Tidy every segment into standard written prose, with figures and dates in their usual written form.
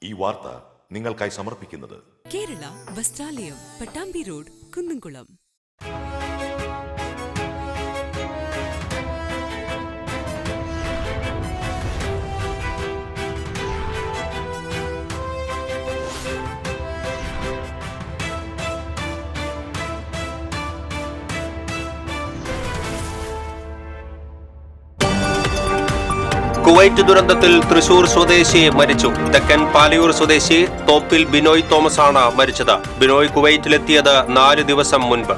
ഈ വാർത്ത നിങ്ങൾക്കായി സമർപ്പിക്കുന്നത് കേരള വസ്ത്രാലയം, പട്ടാമ്പി റോഡ്, കുന്നംകുളം. കുവൈറ്റ് ദുരന്തത്തിൽ തൃശൂർ സ്വദേശി മരിച്ചു. തെക്കൻ പാലയൂർ സ്വദേശി തോപ്പിൽ ബിനോയ് തോമസ് ആണ് മരിച്ചത്. ബിനോയ് കുവൈറ്റിലെത്തിയത് 4 ദിവസം മുൻപ്.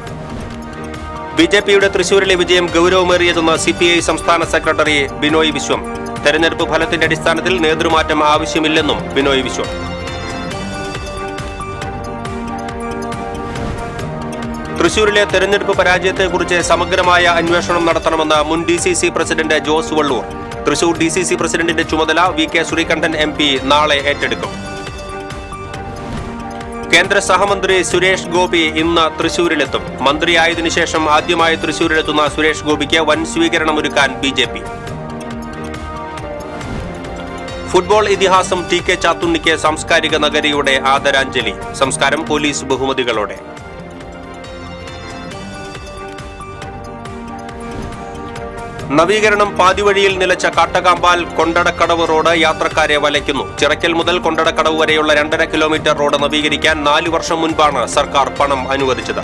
ബിജെപിയുടെ തൃശൂരിലെ വിജയം ഗൗരവമേറിയതെന്ന് സിപിഐ സംസ്ഥാന സെക്രട്ടറി ബിനോയ് വിശ്വം. തെരഞ്ഞെടുപ്പ് ഫലത്തിന്റെ അടിസ്ഥാനത്തിൽ നേതൃമാറ്റം ആവശ്യമില്ലെന്നും ബിനോയ് വിശ്വം. തൃശൂരിലെ തെരഞ്ഞെടുപ്പ് പരാജയത്തെക്കുറിച്ച് സമഗ്രമായ അന്വേഷണം നടത്തണമെന്ന് മുൻ DCC president Jose Vallur. Thrissur DCC പ്രസിഡന്റിന്റെ ചുമതല VK ശ്രീകണ്ഠൻ MP നാളെ ഏറ്റെടുക്കും. കേന്ദ്ര സഹമന്ത്രി സുരേഷ് ഗോപി ഇന്ന് തൃശൂരിലെത്തും. മന്ത്രിയായതിനു ശേഷം ആദ്യമായി തൃശൂരിലെത്തുന്ന സുരേഷ് ഗോപിക്ക് വൻ സ്വീകരണമൊരുക്കാൻ BJP. ഫുട്ബോൾ ഇതിഹാസം TK ചാത്തുണ്ണിക്ക് സാംസ്കാരിക നഗരിയുടെ ആദരാഞ്ജലി. സംസ്കാരം പോലീസ് ബഹുമതികളോടെ. നവീകരണം പാതിവഴിയിൽ നിലച്ച കാട്ടകാമ്പാൽ കൊണ്ടടക്കടവ് റോഡ് യാത്രക്കാരെ വലയ്ക്കുന്നു. ചിറക്കൽ മുതൽ കൊണ്ടടക്കടവ് വരെയുള്ള 2.5 കിലോമീറ്റർ റോഡ് നവീകരിക്കാൻ 4 വർഷം മുൻപാണ് സർക്കാർ പണം അനുവദിച്ചത്.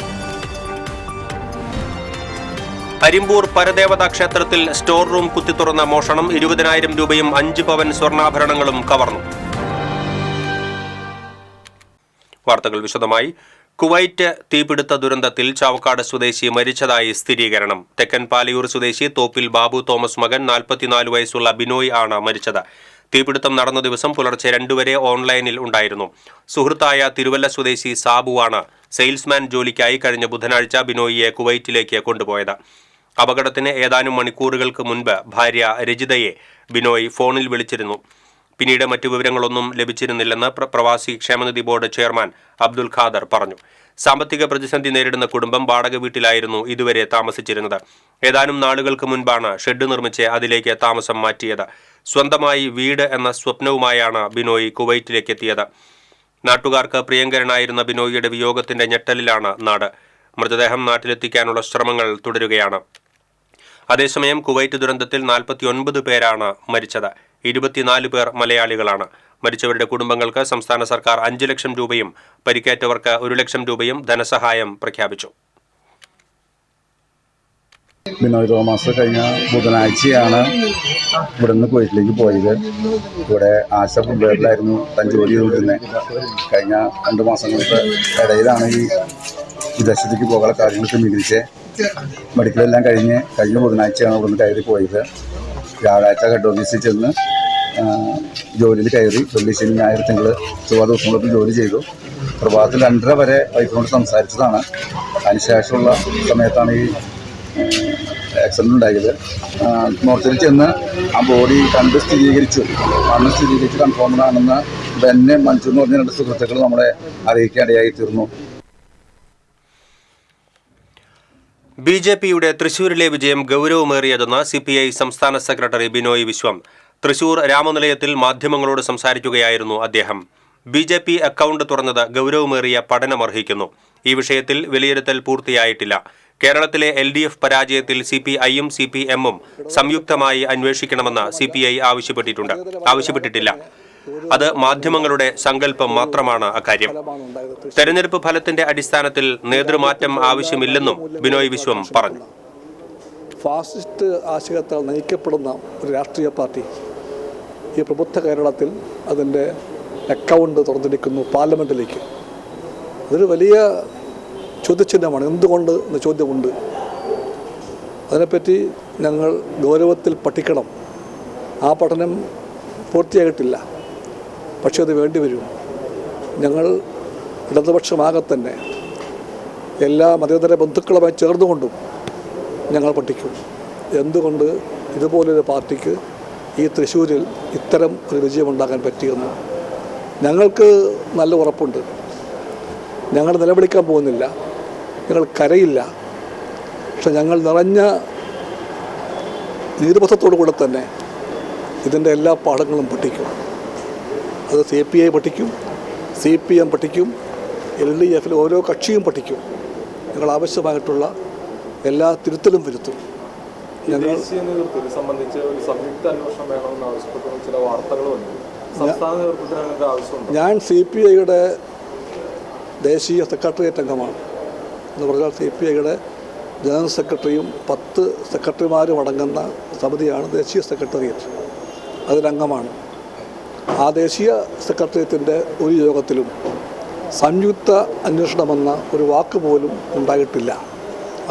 അരിമ്പൂർ പരദേവതാ ക്ഷേത്രത്തിൽ സ്റ്റോർ റൂം കുത്തിത്തുറന്ന മോഷണം. 20,000 രൂപയും 5 പവൻ സ്വർണ്ണാഭരണങ്ങളും കവർന്നു. വാർത്തകൾ വിശദമായി. കുവൈറ്റ് തീപിടുത്ത ദുരന്തത്തിൽ ചാവക്കാട് സ്വദേശി മരിച്ചതായി സ്ഥിരീകരണം. തെക്കൻ പാലയൂർ സ്വദേശി തോപ്പിൽ ബാബു തോമസ് മകൻ 44 വയസ്സുള്ള ബിനോയ് ആണ് മരിച്ചത്. തീപിടുത്തം നടന്ന ദിവസം പുലർച്ചെ 2 വരെ ഓൺലൈനിൽ ഉണ്ടായിരുന്നു. സുഹൃത്തായ തിരുവല്ല സ്വദേശി സാബുവാണ് സെയിൽസ്മാൻ ജോലിക്കായി കഴിഞ്ഞ ബുധനാഴ്ച ബിനോയിയെ കുവൈറ്റിലേക്ക് കൊണ്ടുപോയത്. അപകടത്തിന് ഏതാനും മണിക്കൂറുകൾക്ക് മുൻപ് ഭാര്യ രജിതയെ ബിനോയ് ഫോണിൽ വിളിച്ചിരുന്നു. പിന്നീട് മറ്റു വിവരങ്ങളൊന്നും ലഭിച്ചിരുന്നില്ലെന്ന് പ്രവാസി ക്ഷേമനിധി ബോർഡ് ചെയർമാൻ അബ്ദുൽ ഖാദർ പറഞ്ഞു. സാമ്പത്തിക പ്രതിസന്ധി നേരിടുന്ന കുടുംബം വാടക വീട്ടിലായിരുന്നു ഇതുവരെ താമസിച്ചിരുന്നത്. ഏതാനും നാളുകൾക്ക് മുൻപാണ് ഷെഡ് നിർമ്മിച്ച് അതിലേക്ക് താമസം മാറ്റിയത്. സ്വന്തമായി വീട് എന്ന സ്വപ്നവുമായാണ് ബിനോയ് കുവൈറ്റിലേക്ക് എത്തിയത്. നാട്ടുകാർക്ക് പ്രിയങ്കരനായിരുന്ന ബിനോയിയുടെ വിയോഗത്തിന്റെ ഞെട്ടലിലാണ് നാട്. മൃതദേഹം നാട്ടിലെത്തിക്കാനുള്ള ശ്രമങ്ങൾ തുടരുകയാണ്. അതേസമയം കുവൈറ്റ് ദുരന്തത്തിൽ 49 പേരാണ് മരിച്ചത്. 24 പേർ മലയാളികളാണ്. മരിച്ചവരുടെ കുടുംബങ്ങൾക്ക് സംസ്ഥാന സർക്കാർ 5 ലക്ഷം രൂപയും പരിക്കേറ്റവർക്ക് 1 ലക്ഷം രൂപയും ധനസഹായം പ്രഖ്യാപിച്ചു. ബിനോയ് തോമസ് കഴിഞ്ഞ ബുധനാഴ്ചയാണ് ഇവിടെ നിന്ന് കുവൈറ്റിലേക്ക് പോയത്. ഇവിടെ ആശ ഫുട്ബോളിലായിരുന്നു താൻ ജോലി ചെയ്തുകൊണ്ടിരുന്നത്. കഴിഞ്ഞ 2 മാസങ്ങൾക്ക് ഇടയിലാണ് ഈ വിദേശത്തേക്ക് പോകാനുള്ള കാര്യങ്ങൾ ക്രമീകരിച്ച് മെഡിക്കലെല്ലാം കഴിഞ്ഞ ബുധനാഴ്ചയാണ് ഇവിടെ നിന്ന് കയറി പോയത്. വ്യാഴാഴ്ച ഹെഡ് ഓഫീസിൽ ചെന്ന് ജോലിയിൽ കയറി. വെള്ളി, ശനി, ഞായർ, തിങ്കൾ, ചൊവ്വ ദിവസങ്ങളൊക്കെ ജോലി ചെയ്തു. പ്രഭാതത്തിൽ 2:30 വരെ വൈഫിനോട് സംസാരിച്ചതാണ്. അതിനുശേഷമുള്ള സമയത്താണ് ഈ ആക്സിഡൻ്റ് ഉണ്ടായത്. മോർച്ചറിൽ ചെന്ന് ആ ബോഡി കണ്ട് സ്ഥിരീകരിച്ചു. കൺഫേംഡ് ആണെന്ന് ബെന്നെ മഞ്ജു എന്ന് പറഞ്ഞ 2 സുഹൃത്തുക്കൾ നമ്മളെ അറിയിക്കാനിടയായി തീർന്നു. BJPയുടെ തൃശൂരിലെ വിജയം ഗൗരവമേറിയതെന്ന് CPI സംസ്ഥാന സെക്രട്ടറി ബിനോയ് വിശ്വം. തൃശൂർ രാമനിലയത്തിൽ മാധ്യമങ്ങളോട് സംസാരിക്കുകയായിരുന്നു അദ്ദേഹം. BJP അക്കൗണ്ട് തുറന്നത് ഗൗരവമേറിയ പഠനമർഹിക്കുന്നു. ഈ വിഷയത്തിൽ വിലയിരുത്തൽ പൂർത്തിയായിട്ടില്ല. കേരളത്തിലെ LDF പരാജയത്തിൽ CPIയും CPMും സംയുക്തമായി അന്വേഷിക്കണമെന്ന് CPI ആവശ്യപ്പെട്ടിട്ടില്ല. അത് മാധ്യമങ്ങളുടെ സങ്കല്പം മാത്രമാണ് അക്കാര്യം. തെരഞ്ഞെടുപ്പ് ഫലത്തിന്റെ അടിസ്ഥാനത്തിൽ നേതൃമാറ്റം ആവശ്യമില്ലെന്നും ബിനോയ് വിശ്വം പറഞ്ഞു. ഫാസിസ്റ്റ് ആശയത്താൽ നയിക്കപ്പെടുന്ന ഒരു രാഷ്ട്രീയ പാർട്ടി ഈ പ്രബുദ്ധ കേരളത്തിൽ അതിൻ്റെ അക്കൗണ്ട് തുറന്നിരിക്കുന്നു പാർലമെൻറ്റിലേക്ക്. അതൊരു വലിയ ചോദ്യചിഹ്നമാണ്. എന്തുകൊണ്ട് എന്ന ചോദ്യമുണ്ട്. അതിനെപ്പറ്റി ഞങ്ങൾ ഗൗരവത്തിൽ പഠിക്കണം. ആ പഠനം പൂർത്തിയായിട്ടില്ല, പക്ഷേ അത് വേണ്ടിവരും. ഞങ്ങൾ ഇടതുപക്ഷമാകെ തന്നെ എല്ലാ മതേതര ബന്ധുക്കളുമായി ചേർന്നുകൊണ്ടും ഞങ്ങൾ പഠിക്കും. എന്തുകൊണ്ട് ഇതുപോലൊരു പാർട്ടിക്ക് ഈ തൃശ്ശൂരിൽ ഇത്തരം ഒരു വിജയമുണ്ടാകാൻ പറ്റിയെന്ന് ഞങ്ങൾക്ക് നല്ല ഉറപ്പുണ്ട്. ഞങ്ങൾ നിലവിളിക്കാൻ പോകുന്നില്ല, ഞങ്ങൾ കരയില്ല. പക്ഷെ ഞങ്ങൾ നിറഞ്ഞ നീർബോധത്തോടു കൂടെ തന്നെ ഇതിൻ്റെ എല്ലാ പാഠങ്ങളും പഠിക്കും. അത് CPI പഠിക്കും, CPM പഠിക്കും, LDF ഓരോ കക്ഷിയും പഠിക്കും. ഞങ്ങൾ ആവശ്യമായിട്ടുള്ള എല്ലാ തിരുത്തലും വരുത്തും. ഞങ്ങൾ ദേശീയ നേതൃത്വത്തെ സംബന്ധിച്ച് ഒരു സംയുക്ത അന്വേഷണം വേണമെന്ന് ആവശ്യപ്പെട്ട ചില വാർത്തകളുണ്ട്. സംസ്ഥാന നേതൃത്വത്തിന് അങ്ങനെ ആവശ്യമുണ്ട്. ഞാൻ CPIയുടെ ദേശീയ സെക്രട്ടേറിയറ്റ് അംഗമാണ്. എന്ന് പറഞ്ഞാൽ CPIയുടെ ജനറൽ സെക്രട്ടറിയും 10 സെക്രട്ടറിമാരും അടങ്ങുന്ന സമിതിയാണ് ദേശീയ സെക്രട്ടേറിയറ്റ്. അതിലംഗമാണ്. ആ ദേശീയ സെക്രട്ടേറിയറ്റിൻ്റെ ഒരു യോഗത്തിലും സംയുക്ത അന്വേഷണമെന്ന ഒരു വാക്ക് പോലും ഉണ്ടായിട്ടില്ല.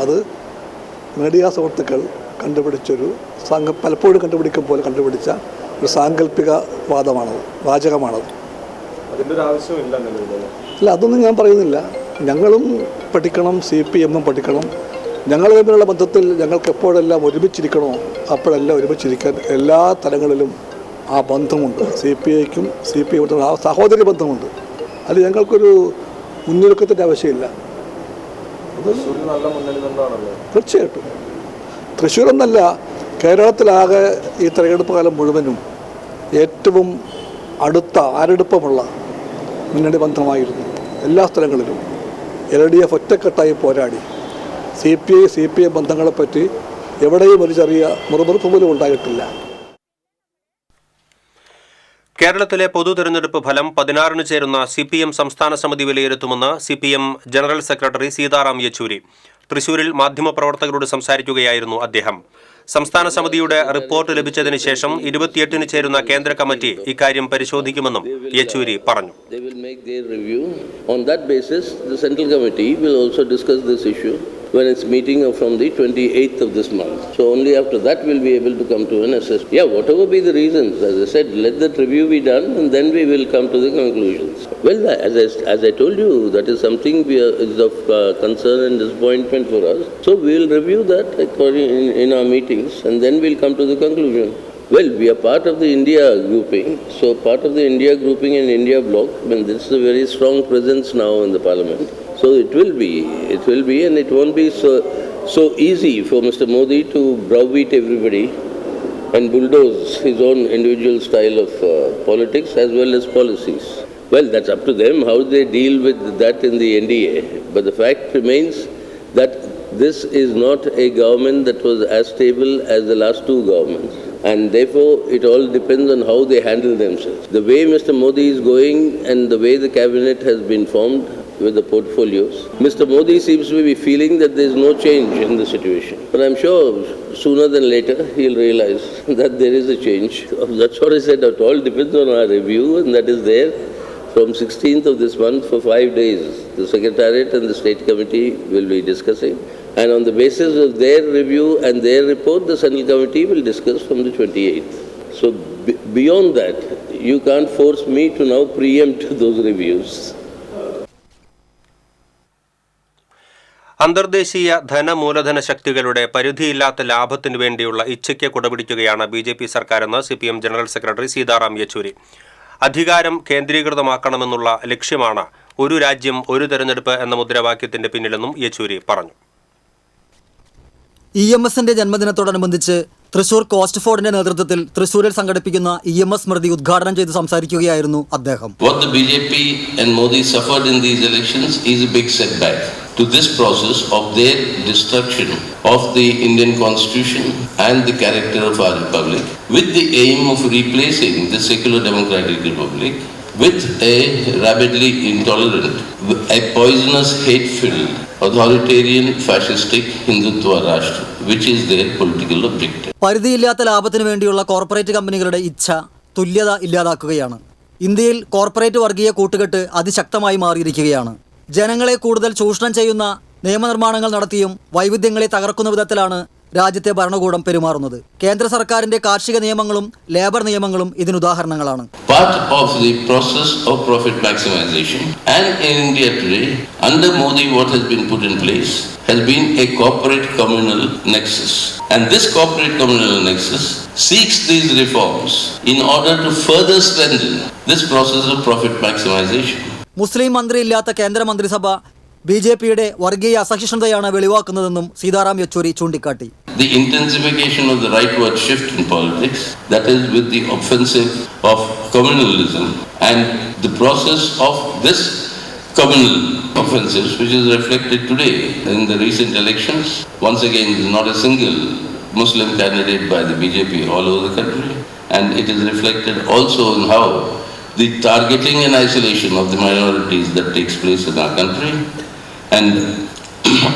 അത് മീഡിയ സുഹൃത്തുക്കൾ കണ്ടുപിടിച്ചൊരു പലപ്പോഴും കണ്ടുപിടിക്കും പോലെ കണ്ടുപിടിച്ച ഒരു സാങ്കല്പിക വാചകമാണത്. അതിൻ്റെ ഒരു ആവശ്യമില്ല. അല്ല, അതൊന്നും ഞാൻ പറയുന്നില്ല. ഞങ്ങളും പഠിക്കണം, CPM പഠിക്കണം. ഞങ്ങൾ തമ്മിലുള്ള ബന്ധത്തിൽ ഞങ്ങൾക്ക് എപ്പോഴെല്ലാം ഒരുമിച്ചിരിക്കണോ അപ്പോഴെല്ലാം ഒരുമിച്ചിരിക്കാൻ എല്ലാ തലങ്ങളിലും ആ ബന്ധമുണ്ട്. CPIക്കും CPM ആ സഹോദരി ബന്ധമുണ്ട്. അത് ഞങ്ങൾക്കൊരു മുന്നൊരുക്കത്തിൻ്റെ ആവശ്യമില്ല. തീർച്ചയായിട്ടും തൃശ്ശൂർ എന്നല്ല, കേരളത്തിലാകെ ഈ തെരഞ്ഞെടുപ്പ് കാലം മുഴുവനും ഏറ്റവും ആരടുപ്പമുള്ള മുന്നണി ബന്ധമായിരുന്നു. എല്ലാ സ്ഥലങ്ങളിലും LDF ഒറ്റക്കെട്ടായി പോരാടി. CPI CPM ബന്ധങ്ങളെപ്പറ്റി എവിടെയും ഒരു ചെറിയ മുറുമുറുപ്പ് പോലും ഉണ്ടായിട്ടില്ല. കേരളത്തിലെ പൊതു തെരഞ്ഞെടുപ്പ് ഫലം 16-ന് ചേരുന്ന CPM സംസ്ഥാന സമിതി വിലയിരുത്തുമെന്ന് CPM general secretary Sitaram Yechury. തൃശൂരിൽ മാധ്യമപ്രവർത്തകരോട് സംസാരിക്കുകയായിരുന്നു അദ്ദേഹം. സംസ്ഥാന സമിതിയുടെ റിപ്പോർട്ട് ലഭിച്ചതിന് ശേഷം 28-ന് ചേരുന്ന കേന്ദ്ര കമ്മിറ്റി ഇക്കാര്യം പരിശോധിക്കുമെന്നും യെച്ചൂരി പറഞ്ഞു. When it's meeting from the 28th of this month. So only after that we'll be able to come to an assessment. Yeah, whatever be the reasons, as I said, let that review be done and then we will come to the conclusions. Well, as I told you, that is something is of concern and disappointment for us. So we'll review that in our meetings and then we'll come to the conclusion. Well, we are part of the India grouping. So part of the India grouping and India bloc, I mean, this is a very strong presence now in the parliament. So it will be, and it won't be so easy for Mr. Modi to browbeat everybody and bulldoze his own individual style of politics as well as policies. Well, that's up to them how they deal with that in the NDA. But the fact remains that this is not a government that was as stable as the last two governments. And therefore, it all depends on how they handle themselves. The way Mr. Modi is going and the way the cabinet has been formed with the portfolios, Mr. Modi seems to be feeling that there is no change in the situation. But I'm sure sooner than later he'll realize that there is a change. That's what I said. It all depends on our review, and that is there from 16th of this month for 5 days. The Secretariat and the State Committee will be discussing. And on the basis of their review and their report, the Central Committee will discuss from the 28th. So beyond that, you can't force me to now preempt those reviews. അന്തർദേശീയ ധനമൂലധന ശക്തികളുടെ പരിധിയില്ലാത്ത ലാഭത്തിനു വേണ്ടിയുള്ള ഇച്ഛയ്ക്ക് കുടപിടിക്കുകയാണ് BJP സർക്കാരെന്ന് CPM general secretary Sitaram Yechury. അധികാരം കേന്ദ്രീകൃതമാക്കണമെന്നുള്ള ലക്ഷ്യമാണ് ഒരു രാജ്യം ഒരു തെരഞ്ഞെടുപ്പ് എന്ന മുദ്രാവാക്യത്തിന്റെ പിന്നിലെന്നും യെച്ചൂരി പറഞ്ഞു. EMSന്റെ ജന്മദിനത്തോടനുബന്ധിച്ച് തൃശൂർ കോസ്റ്റ് ഫോർഡിന്റെ നേതൃത്വത്തിൽ തൃശൂരിൽ സംഘടിപ്പിക്കുന്ന EMS സ്മൃതി ഉദ്ഘാടനം ചെയ്ത് സംസാരിക്കുകയായിരുന്നു അദ്ദേഹം. What the BJP and Modi suffered in these elections is a big setback to this process of their destruction of the Indian Constitution and the character of our republic, with the aim of replacing the secular democratic republic with a rabidly intolerant, a poisonous, hate-filled, authoritarian, fascistic Hindutva Rashtra, which is their political objective. പരിധിയില്ലാത്ത ലാഭത്തിനു വേണ്ടിയുള്ള corporate കമ്പനികളുടെ ഇച്ഛ തുല്യത ഇല്ലാതാക്കുകയാണ്. ഇന്ത്യയിൽ corporate വർഗീയ കൂട്ടുകെട്ട് അതിശക്തമായി മാറിയിരിക്കുകയാണ്. ജനങ്ങളെ കൂടുതൽ ചൂഷണം ചെയ്യുന്ന നിയമനിർമ്മാണങ്ങൾ നടത്തിയും വൈവിധ്യങ്ങളെ തകർക്കുന്ന വിധത്തിലാണ് രാജ്യത്തെ ഭരണകൂടം പെരുമാറുന്നത്. കേന്ദ്ര സർക്കാരിന്റെ കാർഷിക നിയമങ്ങളും ലേബർ നിയമങ്ങളും ഇതിനുദാഹരണങ്ങളാണ്. Part of the process of profit maximization, and in India today, under Modi, what has been put in place has been a corporate communal nexus, and this corporate communal nexus seeks these reforms in order to further strengthen this process of profit maximization. മുസ്ലിം മന്ത്രിയില്ലാത്ത കേന്ദ്രമന്ത്രിസഭ BJPയുടെ വർഗീയ അസഹിഷ്ണുതയാണ് വെളിവാക്കുന്നതെന്നും സീതാറാം യെച്ചൂരി ചൂണ്ടിക്കാട്ടി. the intensification of the rightward shift in politics, that is with the offensive of communalism and the process of this communal offensives which is reflected today in the recent elections. Once again, there is not a single Muslim candidate by the BJP all over the country, and it is reflected also in how the targeting and isolation of the minorities that takes place in our country, and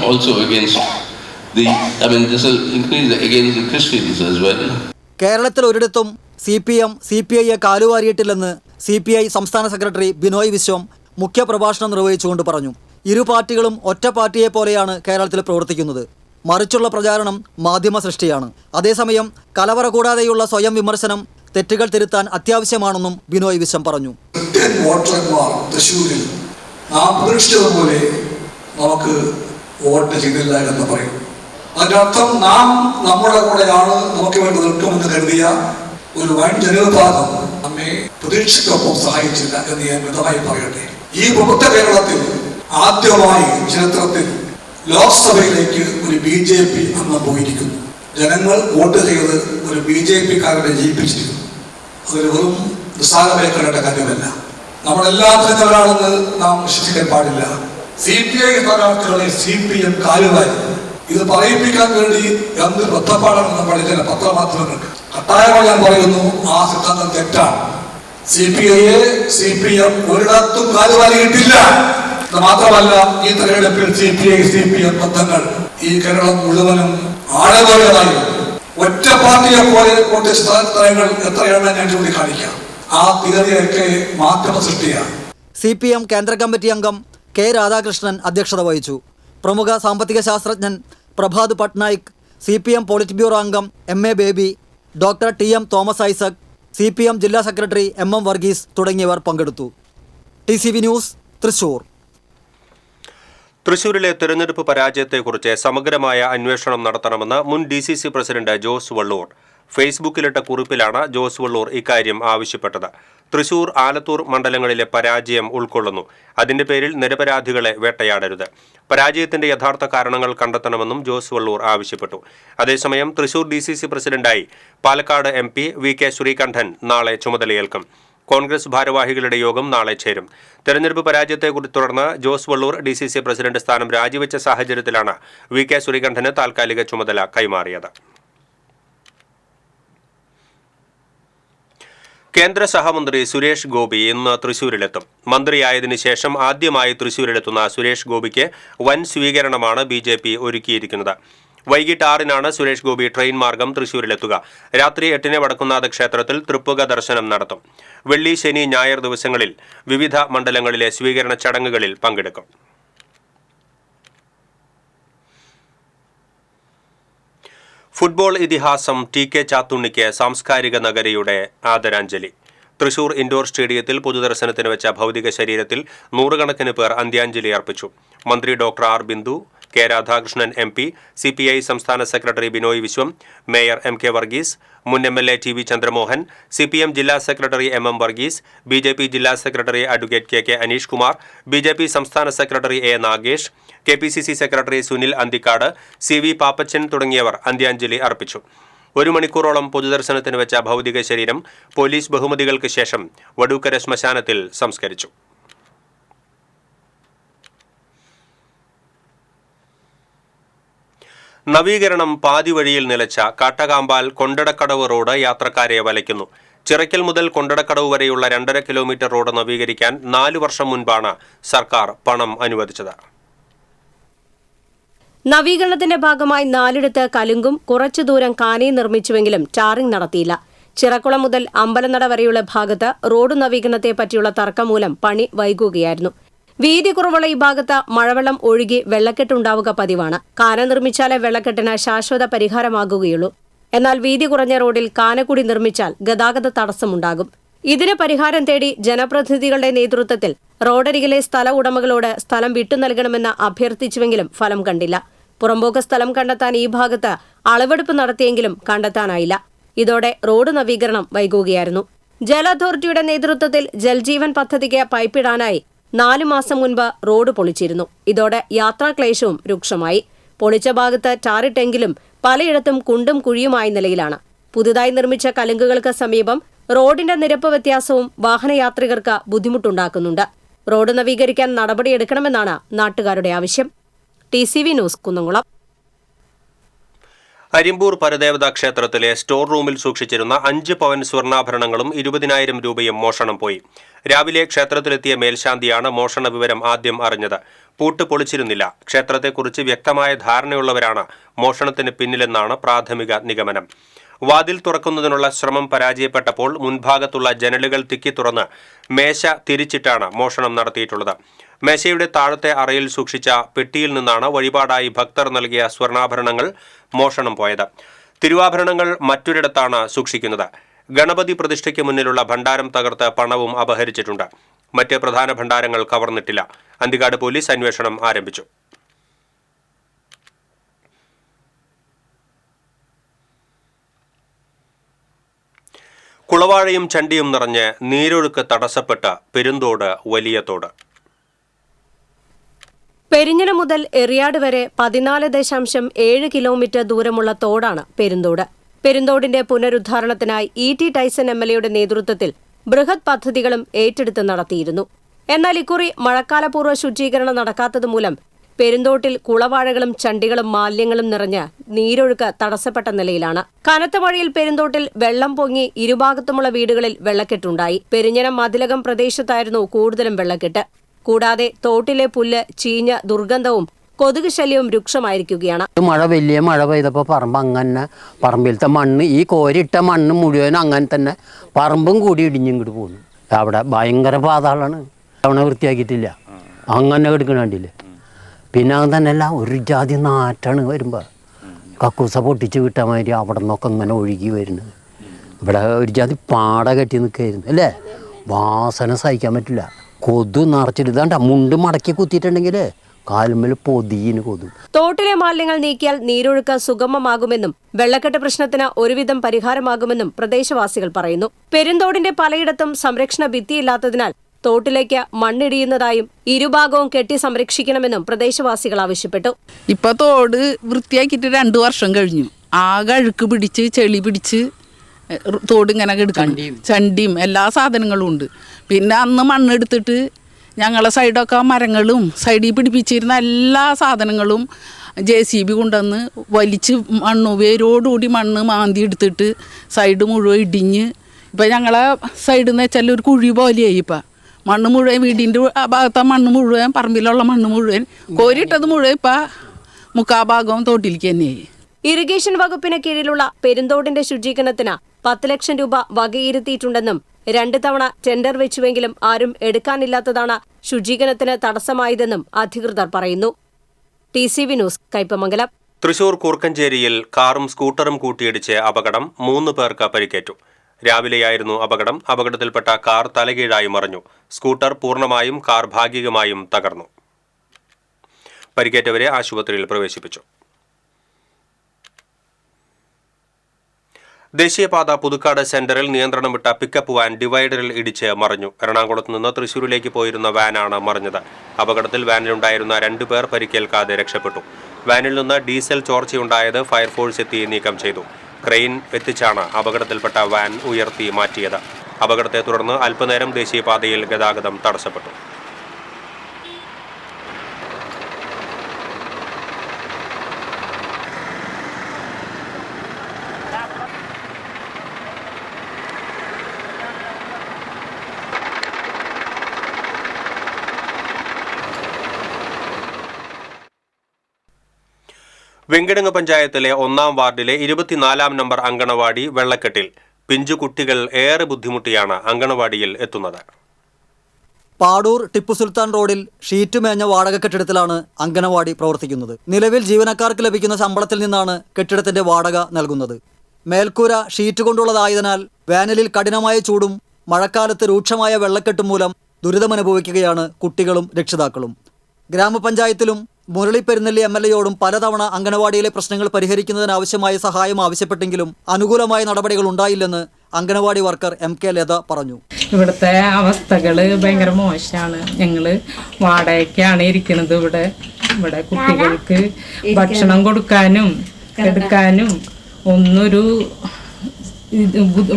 also against this will increase against the Christians as well. കേരളത്തിൽ ഒരിടത്തും CPM CPIയെ കാലുവാരിയിട്ടില്ലെന്ന് CPI സംസ്ഥാന secretary Binoy Viswam മുഖ്യപ്രഭാഷണം നിർവഹിച്ചുകൊണ്ട് പറഞ്ഞു. ഇരു പാർട്ടികളും ഒറ്റ പാർട്ടിയെ പോലെയാണ് കേരളത്തിൽ പ്രവർത്തിക്കുന്നത്. മറിച്ചുള്ള പ്രചാരണം മാധ്യമ സൃഷ്ടിയാണ്. അതേസമയം കലവറ കൂടാതെയുള്ള സ്വയം വിമർശനം തെറ്റുകൾ തിരുത്താൻ അത്യാവശ്യമാണെന്നും ബിനോയ് വിശ്വം പറഞ്ഞു. തൃശ്ശൂരിൽ നാം പ്രതീക്ഷിച്ചതുപോലെ നമുക്ക് വോട്ട് ചെയ്തില്ല എന്ന് പറയും. അതിനർത്ഥം നാം നമ്മുടെ കൂടെയാണ്, നമുക്ക് വേണ്ടി നിൽക്കുമെന്ന് കരുതിയ ഒരു വൻ ജനവിഭാഗം നമ്മെ പ്രതീക്ഷയ്ക്കൊപ്പം സഹായിച്ചില്ല എന്ന് ഞാൻ മിതമായി പറയട്ടെ. ഈ പ്രബുദ്ധ കേരളത്തിൽ ആദ്യമായി ചരിത്രത്തിൽ ലോക്സഭയിലേക്ക് ഒരു BJP അംഗം പോയിരിക്കുന്നു. ജനങ്ങൾ വോട്ട് ചെയ്ത് ഒരു BJP-കാരനെ ജയിപ്പിച്ചിരിക്കുന്നു. അതൊരു വെറും നിസ്സാരമായി കണ്ടേണ്ട കാര്യമല്ല. നമ്മളെല്ലാത്തിനും ഒരാളെന്ന് നാം വിശ്വസിക്കാൻ പാടില്ല. CPI സ്ഥാനാർത്ഥികളെ CPM കാലുവാരി ഇത് പറയിപ്പിക്കാൻ വേണ്ടി എന്ത് ബദ്ധപ്പാടാണ് നമ്മുടെ ചില പത്രമാധ്യമങ്ങൾക്ക്. കട്ടായമായി ഞാൻ പറയുന്നു, ആ സിദ്ധാന്തം തെറ്റാണ്. CPIയെ CPM ഒരിടത്തും കാലുവാരിയിട്ടില്ല. മാത്രമല്ല, ഈ തെരഞ്ഞെടുപ്പിൽ CPI CPM ബന്ധങ്ങൾ ഈ കേരളം മുഴുവനും ആഴവേറതായി ഒറ്റ പാർട്ടിയെ പോലെ വോട്ട് സ്ഥലങ്ങൾ എത്രയാണെന്ന് ഞാൻ ചൂണ്ടിക്കാണിക്കാം. ആ തീയതിയൊക്കെ മാധ്യമ സൃഷ്ടിയാണ്. CPM കേന്ദ്ര കമ്മിറ്റി അംഗം K. രാധാകൃഷ്ണൻ അധ്യക്ഷത വഹിച്ചു. പ്രമുഖ സാമ്പത്തിക ശാസ്ത്രജ്ഞൻ Prabhat Patnaik, CPM politburo അംഗം MA Baby, doctor TM Thomas Isaac, CPM ജില്ലാ സെക്രട്ടറി MM വർഗീസ് തുടങ്ങിയവർ പങ്കെടുത്തു. TCV news, Thrissur. തൃശൂരിലെ തെരഞ്ഞെടുപ്പ് പരാജയത്തെക്കുറിച്ച് സമഗ്രമായ അന്വേഷണം നടത്തണമെന്ന് മുൻ DCC പ്രസിഡന്റ് ജോസ് വള്ളൂർ. ഫേസ്ബുക്കിലിട്ട കുറിപ്പിലാണ് ജോസ് വള്ളൂർ ഇക്കാര്യം ആവശ്യപ്പെട്ടത്. തൃശൂർ, ആലത്തൂർ മണ്ഡലങ്ങളിലെ പരാജയം ഉൾക്കൊള്ളുന്നു. അതിന്റെ പേരിൽ നിരപരാധികളെ വേട്ടയാടരുത്. പരാജയത്തിന്റെ യഥാർത്ഥ കാരണങ്ങൾ കണ്ടെത്തണമെന്നും ജോസ് വള്ളൂർ ആവശ്യപ്പെട്ടു. അതേസമയം തൃശൂർ DCC പ്രസിഡന്റായി പാലക്കാട് MP VK ശ്രീകണ്ഠൻ നാളെ ചുമതലയേൽക്കും. കോൺഗ്രസ് ഭാരവാഹികളുടെ യോഗം നാളെ ചേരും. തെരഞ്ഞെടുപ്പ് പരാജയത്തെ തുടർന്ന് ജോസ് വള്ളൂർ DCC പ്രസിഡന്റ് സ്ഥാനം രാജിവെച്ച സാഹചര്യത്തിലാണ് VK ശ്രീകണ്ഠന് താൽക്കാലിക ചുമതല കൈമാറിയത്. കേന്ദ്ര സഹമന്ത്രി സുരേഷ് ഗോപി ഇന്ന് തൃശൂരിലെത്തും. മന്ത്രിയായതിനു ശേഷം ആദ്യമായി തൃശൂരിലെത്തുന്ന സുരേഷ് ഗോപിക്ക് വൻ സ്വീകരണമാണ് BJP ഒരുക്കിയിരിക്കുന്നത്. വൈകിട്ട് 6-നാണ് സുരേഷ് ഗോപി ട്രെയിൻ മാർഗം തൃശൂരിലെത്തുക. രാത്രി 8-ന് വടക്കുന്നാഥ ക്ഷേത്രത്തിൽ തൃപ്പുക ദർശനം നടത്തും. വെള്ളി, ശനി, ഞായർ ദിവസങ്ങളിൽ വിവിധ മണ്ഡലങ്ങളിലെ സ്വീകരണ ചടങ്ങുകളിൽ പങ്കെടുക്കും. ഫുട്ബോൾ ഇതിഹാസം TK ചാത്തുണ്ണിക്ക് സാംസ്കാരിക നഗരിയുടെ ആദരാഞ്ജലി. തൃശൂർ ഇൻഡോർ സ്റ്റേഡിയത്തിൽ പൊതുദർശനത്തിന് വെച്ച ഭൗതിക ശരീരത്തിൽ നൂറുകണക്കിന് പേർ അന്ത്യാഞ്ജലി അർപ്പിച്ചു. മന്ത്രി doctor R. Bindu, K. Radhakrishnan MP, CPI സംസ്ഥാന secretary Binoy Viswam, mayor MK Varghese, മുൻ MLA TV ചന്ദ്രമോഹൻ, CPM ജില്ലാ സെക്രട്ടറി MM വർഗീസ്, BJP ജില്ലാ secretary advocate KK Aneesh Kumar, BJP സംസ്ഥാന secretary A. Nagesh, KPCC secretary Sunil Anthikad, CV Pappachan തുടങ്ങിയവർ അന്ത്യാഞ്ജലി അർപ്പിച്ചു. 1 മണിക്കൂറോളം പൊതുദർശനത്തിന് വെച്ച ഭൗതിക ശരീരം പോലീസ് ബഹുമതികൾക്ക് ശേഷം വടൂക്കര ശ്മശാനത്തിൽ സംസ്കരിച്ചു. നവീകരണം പാതിവഴിയിൽ നിലച്ച കാട്ടകാമ്പാൽ കൊണ്ടടക്കടവ് റോഡ് യാത്രക്കാരെ വലയ്ക്കുന്നു. ചിറയ്ക്കൽ മുതൽ കൊണ്ടടക്കടവ് വരെയുള്ള 2.5 കിലോമീറ്റർ റോഡ് നവീകരിക്കാൻ 4 വർഷം മുൻപാണ് സർക്കാർ പണം അനുവദിച്ചത്. നവീകരണത്തിന്റെ ഭാഗമായി 4ഇടത്ത് കലുങ്കും കുറച്ചു ദൂരം കാനയും നിർമ്മിച്ചുവെങ്കിലും ടാറിംഗ് നടത്തിയില്ല. ചിറക്കുളം മുതൽ അമ്പലനട വരെയുള്ള ഭാഗത്ത് റോഡ് നവീകരണത്തെ പറ്റിയുള്ള തർക്കം മൂലം പണി വൈകുകയായിരുന്നു. വീതി കുറവുള്ള ഈ ഭാഗത്ത് മഴവെള്ളം ഒഴുകി വെള്ളക്കെട്ടുണ്ടാവുക പതിവാണ്. കാന നിർമ്മിച്ചാലേ വെള്ളക്കെട്ടിന് ശാശ്വത പരിഹാരമാകുകയുള്ളൂ. എന്നാൽ വീതി കുറഞ്ഞ റോഡിൽ കാന കൂടി നിർമ്മിച്ചാൽ ഗതാഗത തടസ്സമുണ്ടാകും. ഇതിന് പരിഹാരം തേടി ജനപ്രതിനിധികളുടെ നേതൃത്വത്തിൽ റോഡരികിലെ സ്ഥല ഉടമകളോട് സ്ഥലം വിട്ടു നൽകണമെന്ന് അഭ്യർത്ഥിച്ചുവെങ്കിലും ഫലം കണ്ടില്ല. പുറമ്പോക്ക് സ്ഥലം കണ്ടെത്താൻ ഈ ഭാഗത്ത് അളവെടുപ്പ് നടത്തിയെങ്കിലും കണ്ടെത്താനായില്ല. ഇതോടെ റോഡ് നവീകരണം വൈകുകയായിരുന്നു. ജല അതോറിറ്റിയുടെ നേതൃത്വത്തിൽ ജൽജീവൻ പദ്ധതിക്ക് പൈപ്പിടാനായി 4 മാസം മുൻപ് റോഡ് പൊളിച്ചിരുന്നു. ഇതോടെ യാത്രാക്ലേശവും രൂക്ഷമായി. പൊളിച്ച ഭാഗത്ത് ടാറിട്ടെങ്കിലും പലയിടത്തും കുണ്ടും കുഴിയുമായ നിലയിലാണ്. പുതുതായി നിർമ്മിച്ച കലുങ്കുകൾക്ക് സമീപം റോഡിന്റെ നിരപ്പ് വ്യത്യാസവും വാഹനയാത്രികർക്ക് ബുദ്ധിമുട്ടുണ്ടാക്കുന്നുണ്ട്. റോഡ് നവീകരിക്കാൻ നടപടിയെടുക്കണമെന്നാണ് നാട്ടുകാരുടെ ആവശ്യം. TCV news Kunnamkulam. അരിമ്പൂർ പരദേവതാ ക്ഷേത്രത്തിലെ സ്റ്റോർ റൂമിൽ സൂക്ഷിച്ചിരുന്ന 5 പവൻ സ്വർണ്ണാഭരണങ്ങളും 20,000 രൂപയും മോഷണം പോയി. രാവിലെ ക്ഷേത്രത്തിലെത്തിയ മേൽശാന്തിയാണ് മോഷണ വിവരം ആദ്യം അറിഞ്ഞത്. പൂട്ട് പൊളിച്ചിരുന്നില്ല. ക്ഷേത്രത്തെക്കുറിച്ച് വ്യക്തമായ ധാരണയുള്ളവരാണ് മോഷണത്തിന് പിന്നിലെന്നാണ് പ്രാഥമിക നിഗമനം. വാതിൽ തുറക്കുന്നതിനുള്ള ശ്രമം പരാജയപ്പെട്ടപ്പോൾ മുൻഭാഗത്തുള്ള ജനലുകൾ തിക്കി തുറന്ന് മേശ തിരിച്ചിട്ടാണ് മോഷണം നടത്തിയിട്ടുള്ളത്. മേശയുടെ താഴത്തെ അറയിൽ സൂക്ഷിച്ച പെട്ടിയിൽ നിന്നാണ് വഴിപാടായി ഭക്തർ നൽകിയ സ്വർണ്ണാഭരണങ്ങൾ മോഷണം പോയത്. തിരുവാഭരണങ്ങൾ മറ്റൊരിടത്താണ് സൂക്ഷിക്കുന്നത്. ഗണപതി പ്രതിഷ്ഠയ്ക്ക് മുന്നിലുള്ള ഭണ്ഡാരം തകർത്ത് പണവും അപഹരിച്ചിട്ടുണ്ട്. മറ്റ് പ്രധാന ഭണ്ഡാരങ്ങൾ കവർന്നിട്ടില്ല. അന്തിക്കാട് പോലീസ് അന്വേഷണം ആരംഭിച്ചു. കുളവാഴയും ചണ്ടിയും നിറഞ്ഞ് നീരൊഴുക്ക് തടസ്സപ്പെട്ട് പെരുന്തോട് വലിയതോട്. പെരിഞ്ഞനം മുതൽ എറിയാട് വരെ 14.7 കിലോമീറ്റർ ദൂരമുള്ള തോടാണ് പെരുന്തോട്. പെരുന്തോടിന്റെ പുനരുദ്ധാരണത്തിനായി E.T. ടൈസൺ MLAയുടെ നേതൃത്വത്തിൽ ബൃഹത് പദ്ധതികളും ഏറ്റെടുത്ത് നടത്തിയിരുന്നു. എന്നാൽ ഇക്കുറി മഴക്കാലപൂർവ്വ ശുചീകരണം നടക്കാത്തതുമൂലം പെരുന്തോട്ടിൽ കുളവാഴകളും ചണ്ടികളും മാലിന്യങ്ങളും നിറഞ്ഞ് നീരൊഴുക്ക് തടസ്സപ്പെട്ട നിലയിലാണ്. കനത്ത മഴയിൽ പെരുന്തോട്ടിൽ വെള്ളം പൊങ്ങി ഇരുഭാഗത്തുമുള്ള വീടുകളിൽ വെള്ളക്കെട്ടുണ്ടായി. പെരിഞ്ഞനം മതിലകം പ്രദേശത്തായിരുന്നു കൂടുതലും വെള്ളക്കെട്ട്. കൂടാതെ തോട്ടിലെ പുല്ല് ചീഞ്ഞ ദുർഗന്ധവും കൊതുക് ശല്യവും രൂക്ഷമായിരിക്കുകയാണ്. വലിയ മഴ പെയ്തപ്പോൾ പറമ്പ് അങ്ങനെ പറമ്പിലത്തെ മണ്ണ് ഈ കോരിട്ട മണ്ണ് മുഴുവൻ അങ്ങനെ തന്നെ പറമ്പും കൂടി ഇടിഞ്ഞിങ്ങോട്ട് പോകുന്നു. അവിടെ ഭയങ്കര പാതാളാണ്. തവണ വൃത്തിയാക്കിയിട്ടില്ല. അങ്ങനെ എടുക്കണണ്ടില്ലേ. പിന്നെ അത് തന്നെയല്ല ഒരു ജാതി നാറ്റാണ് വരുമ്പോൾ കക്കൂസ പൊട്ടിച്ച് വിട്ടാൽ മാതിരി അവിടെ നിന്നൊക്കെ ഇങ്ങനെ ഒഴുകി വരുന്നത്. ഇവിടെ ഒരു ജാതി പാട കെട്ടി നിൽക്കായിരുന്നു അല്ലേ. വാസന സഹിക്കാൻ പറ്റില്ല. കൊതു നിറച്ചിട്ട് ഇതാണ്ട മുണ്ട് മടക്കി കുത്തിയിട്ടുണ്ടെങ്കിൽ കാലുമ്മൽ പൊതിയിന് കൊതു. തോട്ടിലെ മാലിന്യങ്ങൾ നീക്കിയാൽ നീരൊഴുക്ക് സുഗമമാകുമെന്നും വെള്ളക്കെട്ട് പ്രശ്നത്തിന് ഒരുവിധം പരിഹാരമാകുമെന്നും പ്രദേശവാസികൾ പറയുന്നു. പെരുന്തോടിന്റെ പലയിടത്തും സംരക്ഷണ ഭിത്തിയില്ലാത്തതിനാൽ തോട്ടിലേക്ക് മണ്ണിടിയുന്നതായും ഇരുഭാഗവും കെട്ടി സംരക്ഷിക്കണമെന്നും പ്രദേശവാസികൾ ആവശ്യപ്പെട്ടു. ഇപ്പൊ തോട് വൃത്തിയാക്കിയിട്ട് 2 വർഷം കഴിഞ്ഞു. ആകെ അഴുക്ക് പിടിച്ച് ചെളി പിടിച്ച് തോട് ഇങ്ങനെ എടുക്കണം. ചണ്ടിയും എല്ലാ സാധനങ്ങളും ഉണ്ട്. പിന്നെ അന്ന് മണ്ണെടുത്തിട്ട് ഞങ്ങളെ സൈഡൊക്കെ മരങ്ങളും സൈഡിൽ പിടിപ്പിച്ചിരുന്ന എല്ലാ സാധനങ്ങളും JCB കൊണ്ടുവന്ന് വലിച്ച് മണ്ണ് വേരോടുകൂടി മണ്ണ് മാന്തി എടുത്തിട്ട് സൈഡ് മുഴുവൻ ഇടിഞ്ഞ് ഇപ്പം ഞങ്ങളെ സൈഡിൽ നിന്ന് വെച്ചാൽ ഒരു കുഴി പോലെയായി. ഇപ്പം മണ്ണ് മുഴുവൻ വീടിൻ്റെ ഭാഗത്തെ മണ്ണ് മുഴുവൻ പറമ്പിലുള്ള മണ്ണ് മുഴുവൻ കോരിയിട്ടത് മുഴുവൻ ഇപ്പം മുക്കാഭാഗവും തോട്ടിലേക്ക് തന്നെയായി. ഇറിഗേഷൻ വകുപ്പിന് കീഴിലുള്ള പെരുന്തോടിന്റെ ശുചീകരണത്തിന് 10 ലക്ഷം രൂപ വകയിരുത്തിയിട്ടുണ്ടെന്നും 2 തവണ ടെൻഡർ വെച്ചുവെങ്കിലും ആരും എടുക്കാനില്ലാത്തതാണ് ശുചീകരണത്തിന് തടസ്സമായതെന്നും അധികൃതർ പറയുന്നു. TCV news Kaipamangalam. തൃശൂർ കൂർക്കഞ്ചേരിയിൽ കാറും സ്കൂട്ടറും കൂട്ടിയിടിച്ച് അപകടം. 3 പേർക്ക് പരിക്കേറ്റു. രാവിലെയായിരുന്നു അപകടം. അപകടത്തിൽപ്പെട്ട കാർ തലകീഴായി മറിഞ്ഞു. സ്കൂട്ടർ പൂർണ്ണമായും കാർ ഭാഗികമായും തകർന്നു. പരിക്കേറ്റവരെ ആശുപത്രിയിൽ പ്രവേശിപ്പിച്ചു. ദേശീയപാത പുതുക്കാട് സെന്ററിൽ നിയന്ത്രണം വിട്ട പിക്കപ്പ് വാൻ ഡിവൈഡറിൽ ഇടിച്ച് മറിഞ്ഞു. എറണാകുളത്ത് നിന്ന് തൃശൂരിലേക്ക് പോയിരുന്ന വാനാണ് മറിഞ്ഞത്. അപകടത്തിൽ വാനിലുണ്ടായിരുന്ന 2 പേർ പരിക്കേൽക്കാതെ രക്ഷപ്പെട്ടു. വാനിൽ നിന്ന് ഡീസൽ ചോർച്ചയുണ്ടായത് ഫയർഫോഴ്സ് എത്തി നീക്കം ചെയ്തു. ക്രെയിൻ എത്തിച്ചാണ് അപകടത്തിൽപ്പെട്ട വാൻ ഉയർത്തി മാറ്റിയത്. അപകടത്തെ തുടർന്ന് അല്പനേരം ദേശീയപാതയിൽ ഗതാഗതം തടസ്സപ്പെട്ടു. വെങ്കിടങ്ങ് പഞ്ചായത്തിലെ 1-ാം വാർഡിലെ 24-ാം നമ്പർ അങ്കണവാടി വെള്ളക്കെട്ടിൽ. പിഞ്ചുകുട്ടികൾ ഏറെ ബുദ്ധിമുട്ടിയാണ് അങ്കണവാടിയിൽ എത്തുന്നത്. പാടൂർ ടിപ്പു സുൽത്താൻ റോഡിൽ ഷീറ്റ് മേഞ്ഞ വാടക കെട്ടിടത്തിലാണ് അങ്കണവാടി പ്രവർത്തിക്കുന്നത്. നിലവിൽ ജീവനക്കാർക്ക് ലഭിക്കുന്ന ശമ്പളത്തിൽ നിന്നാണ് കെട്ടിടത്തിന്റെ വാടക നൽകുന്നത്. മേൽക്കൂര ഷീറ്റ് കൊണ്ടുള്ളതായതിനാൽ വേനലിൽ കഠിനമായ ചൂടും മഴക്കാലത്ത് രൂക്ഷമായ വെള്ളക്കെട്ടും മൂലം ദുരിതമനുഭവിക്കുകയാണ് കുട്ടികളും രക്ഷിതാക്കളും. ഗ്രാമപഞ്ചായത്തിലും മുരളി പെരുന്നെല്ലി MLAയോടും പലതവണ അങ്കണവാടിയിലെ പ്രശ്നങ്ങൾ പരിഹരിക്കുന്നതിനാവശ്യമായ സഹായം ആവശ്യപ്പെട്ടെങ്കിലും അനുകൂലമായ നടപടികൾ ഉണ്ടായില്ലെന്ന് അങ്കണവാടി വർക്കർ MK ലത പറഞ്ഞു. ഇവിടുത്തെ അവസ്ഥകൾ ഭയങ്കര മോശമാണ്. ഞങ്ങൾ വാടകയ്ക്കാണ് ഇരിക്കുന്നത്. ഇവിടെ കുട്ടികൾക്ക് ഭക്ഷണം കൊടുക്കാനും എടുക്കാനും ഒന്നൊരു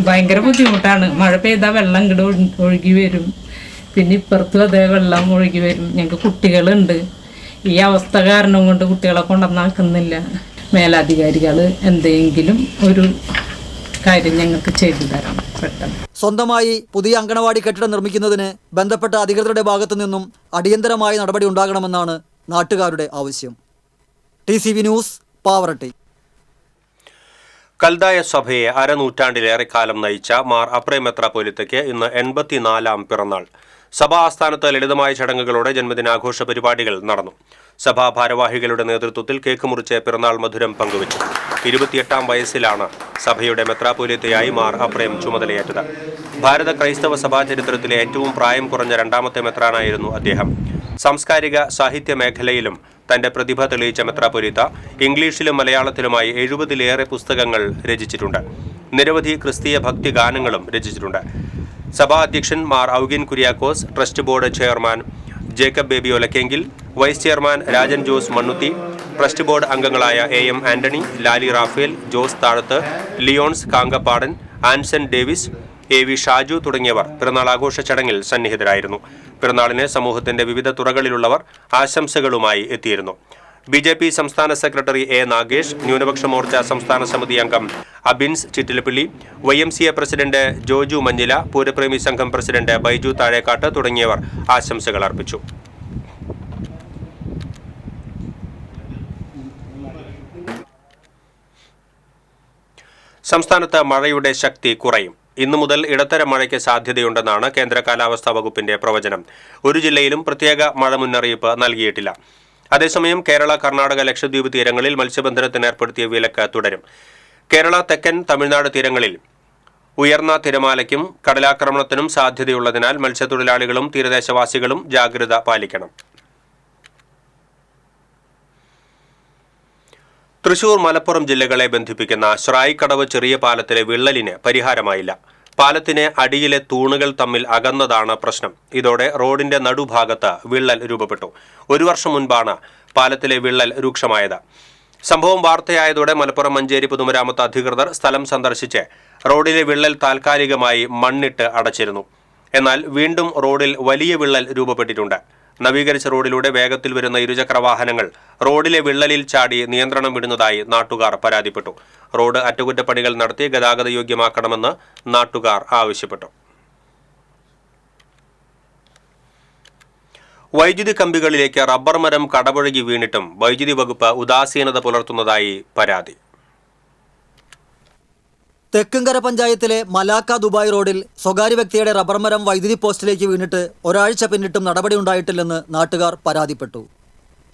ഭയങ്കര ബുദ്ധിമുട്ടാണ്. മഴ പെയ്താൽ വെള്ളം ഇങ്ങോട്ട് ഒഴുകി വരും, പിന്നെ ഇപ്പുറത്തും അതേ വെള്ളം ഒഴുകി വരും. ഞങ്ങൾക്ക് കുട്ടികളുണ്ട്. ഈ അവസ്ഥ കാരണം കൊണ്ട് കുട്ടികളെ കൊണ്ടുവന്നാക്കുന്നില്ല. മേലധികാരികൾ എന്തെങ്കിലും ഒരു കാര്യം ഞങ്ങൾക്ക് ചെയ്തു തരണം പെട്ടെന്ന്. സ്വന്തമായി പുതിയ അങ്കണവാടി കെട്ടിടം നിർമ്മിക്കുന്നതിന് ബന്ധപ്പെട്ട അധികൃതരുടെ ഭാഗത്തു നിന്നും അടിയന്തരമായ നടപടി ഉണ്ടാകണമെന്നാണ് നാട്ടുകാരുടെ ആവശ്യം. TCV news, Pavaratti. കൽദായ സഭയെ അരനൂറ്റാണ്ടിലേറെ കാലം നയിച്ച മാർ അപ്രേം മെത്രാപ്പോലീത്തയ്ക്ക് ഇന്ന് 84-ാം പിറന്നാൾ. സഭാ ആസ്ഥാനത്ത് ലളിതമായ ചടങ്ങുകളോടെ ജന്മദിനാഘോഷ പരിപാടികൾ നടന്നു. സഭാ ഭാരവാഹികളുടെ നേതൃത്വത്തിൽ കേക്ക് മുറിച്ച് പിറന്നാൾ മധുരം പങ്കുവച്ചു. 28-ാം വയസ്സിലാണ് സഭയുടെ മെത്രാപ്പോലീത്തയായി മാർ അപ്രേം ചുമതലയേറ്റത്. ഭാരത ക്രൈസ്തവ സഭാ ചരിത്രത്തിലെ ഏറ്റവും പ്രായം കുറഞ്ഞ രണ്ടാമത്തെ മെത്രാനായിരുന്നു അദ്ദേഹം. സാംസ്കാരിക സാഹിത്യ മേഖലയിലും തന്റെ പ്രതിഭ തെളിയിച്ച മെത്രാപ്പൊലീത്ത ഇംഗ്ലീഷിലും മലയാളത്തിലുമായി 70-ലേറെ പുസ്തകങ്ങൾ രചിച്ചിട്ടുണ്ട്. നിരവധി ക്രിസ്തീയ ഭക്തി ഗാനങ്ങളും രചിച്ചിട്ടുണ്ട്. സഭാ അധ്യക്ഷൻ Mar Augin Kuriakose, trust board chairman Jacob Baby Olakkengil, vice chairman Rajan Jose Mannuthy, trust board അംഗങ്ങളായ AM ആന്റണി, ലാലി റാഫേൽ, ജോസ് താഴത്ത്, ലിയോൺസ് കാങ്കപ്പാടൻ, ആൻസൺ ഡേവിസ്, AV ഷാജു തുടങ്ങിയവർ പിറന്നാൾ ആഘോഷ ചടങ്ങിൽ സന്നിഹിതരായിരുന്നു. പിറന്നാളിന് സമൂഹത്തിന്റെ വിവിധ തുറകളിലുള്ളവർ ആശംസകളുമായി എത്തിയിരുന്നു. BJP സംസ്ഥാന സെക്രട്ടറി A നാഗേഷ്, ന്യൂനപക്ഷ മോർച്ച സംസ്ഥാന സമിതി അംഗം അബിൻസ് ചിറ്റിലപ്പള്ളി, YMCA പ്രസിഡന്റ് ജോജു മഞ്ഞില, പൂരപ്രേമി സംഘം പ്രസിഡന്റ് ബൈജു താഴേക്കാട്ട് തുടങ്ങിയവർ ആശംസകൾ അർപ്പിച്ചു. സംസ്ഥാനത്ത് മഴയുടെ ശക്തി കുറയും. ഇന്നു മുതൽ ഇടത്തരം മഴയ്ക്ക് സാധ്യതയുണ്ടെന്നാണ് കേന്ദ്ര കാലാവസ്ഥാ വകുപ്പിന്റെ പ്രവചനം. ഒരു ജില്ലയിലും പ്രത്യേക മഴ മുന്നറിയിപ്പ് നൽകിയിട്ടില്ല. അതേസമയം കേരള, കർണാടക, ലക്ഷദ്വീപ് തീരങ്ങളിൽ മത്സ്യബന്ധനത്തിന് ഏർപ്പെടുത്തിയ വിലക്ക് തുടരും. കേരള, തെക്കൻ തമിഴ്നാട് തീരങ്ങളിൽ ഉയർന്ന തിരമാലയ്ക്കും കടലാക്രമണത്തിനും സാധ്യതയുള്ളതിനാൽ മത്സ്യത്തൊഴിലാളികളും തീരദേശവാസികളും ജാഗ്രത പാലിക്കണം. തൃശൂർ, മലപ്പുറം ജില്ലകളെ ബന്ധിപ്പിക്കുന്ന ശ്രായിക്കടവ് ചെറിയ പാലത്തിലെ വിള്ളലിന് പരിഹാരമായില്ല. പാലത്തിന് അടിയിലെ തൂണുകൾ തമ്മിൽ അകന്നതാണ് പ്രശ്നം. ഇതോടെ റോഡിന്റെ നടുഭാഗത്ത് വിള്ളൽ രൂപപ്പെട്ടു. 1 വർഷം മുൻപാണ് പാലത്തിലെ വിള്ളൽ രൂക്ഷമായത്. സംഭവം വാർത്തയായതോടെ മലപ്പുറം, മഞ്ചേരി പൊതുമരാമത്ത് അധികൃതർ സ്ഥലം സന്ദർശിച്ച് റോഡിലെ വിള്ളൽ താൽക്കാലികമായി മണ്ണിട്ട് അടച്ചിരുന്നു. എന്നാൽ വീണ്ടും റോഡിൽ വലിയ വിള്ളൽ രൂപപ്പെട്ടിട്ടുണ്ട്. നവീകരിച്ച റോഡിലൂടെ വേഗത്തിൽ വരുന്ന ഇരുചക്ര വാഹനങ്ങൾ റോഡിലെ വിള്ളലിൽ ചാടി നിയന്ത്രണം വിടുന്നതായി നാട്ടുകാർ പരാതിപ്പെട്ടു. റോഡ് അറ്റകുറ്റപ്പണികൾ നടത്തി ഗതാഗത യോഗ്യമാക്കണമെന്ന് നാട്ടുകാർ ആവശ്യപ്പെട്ടു. വൈദ്യുതി കമ്പികളിലേക്ക് റബ്ബർ മരം കടപുഴകി വീണിട്ടും വൈദ്യുതി വകുപ്പ് ഉദാസീനത പുലർത്തുന്നതായി പരാതി. തെക്കുംകര പഞ്ചായത്തിലെ മലാക്ക ദുബായ് റോഡിൽ സ്വകാര്യ വ്യക്തിയുടെ റബ്ബർ മരം വൈദ്യുതി പോസ്റ്റിലേക്ക് വീണിട്ട് ഒരാഴ്ച പിന്നിട്ടും നടപടി ഉണ്ടായിട്ടില്ലെന്ന് നാട്ടുകാർ പരാതിപ്പെട്ടു.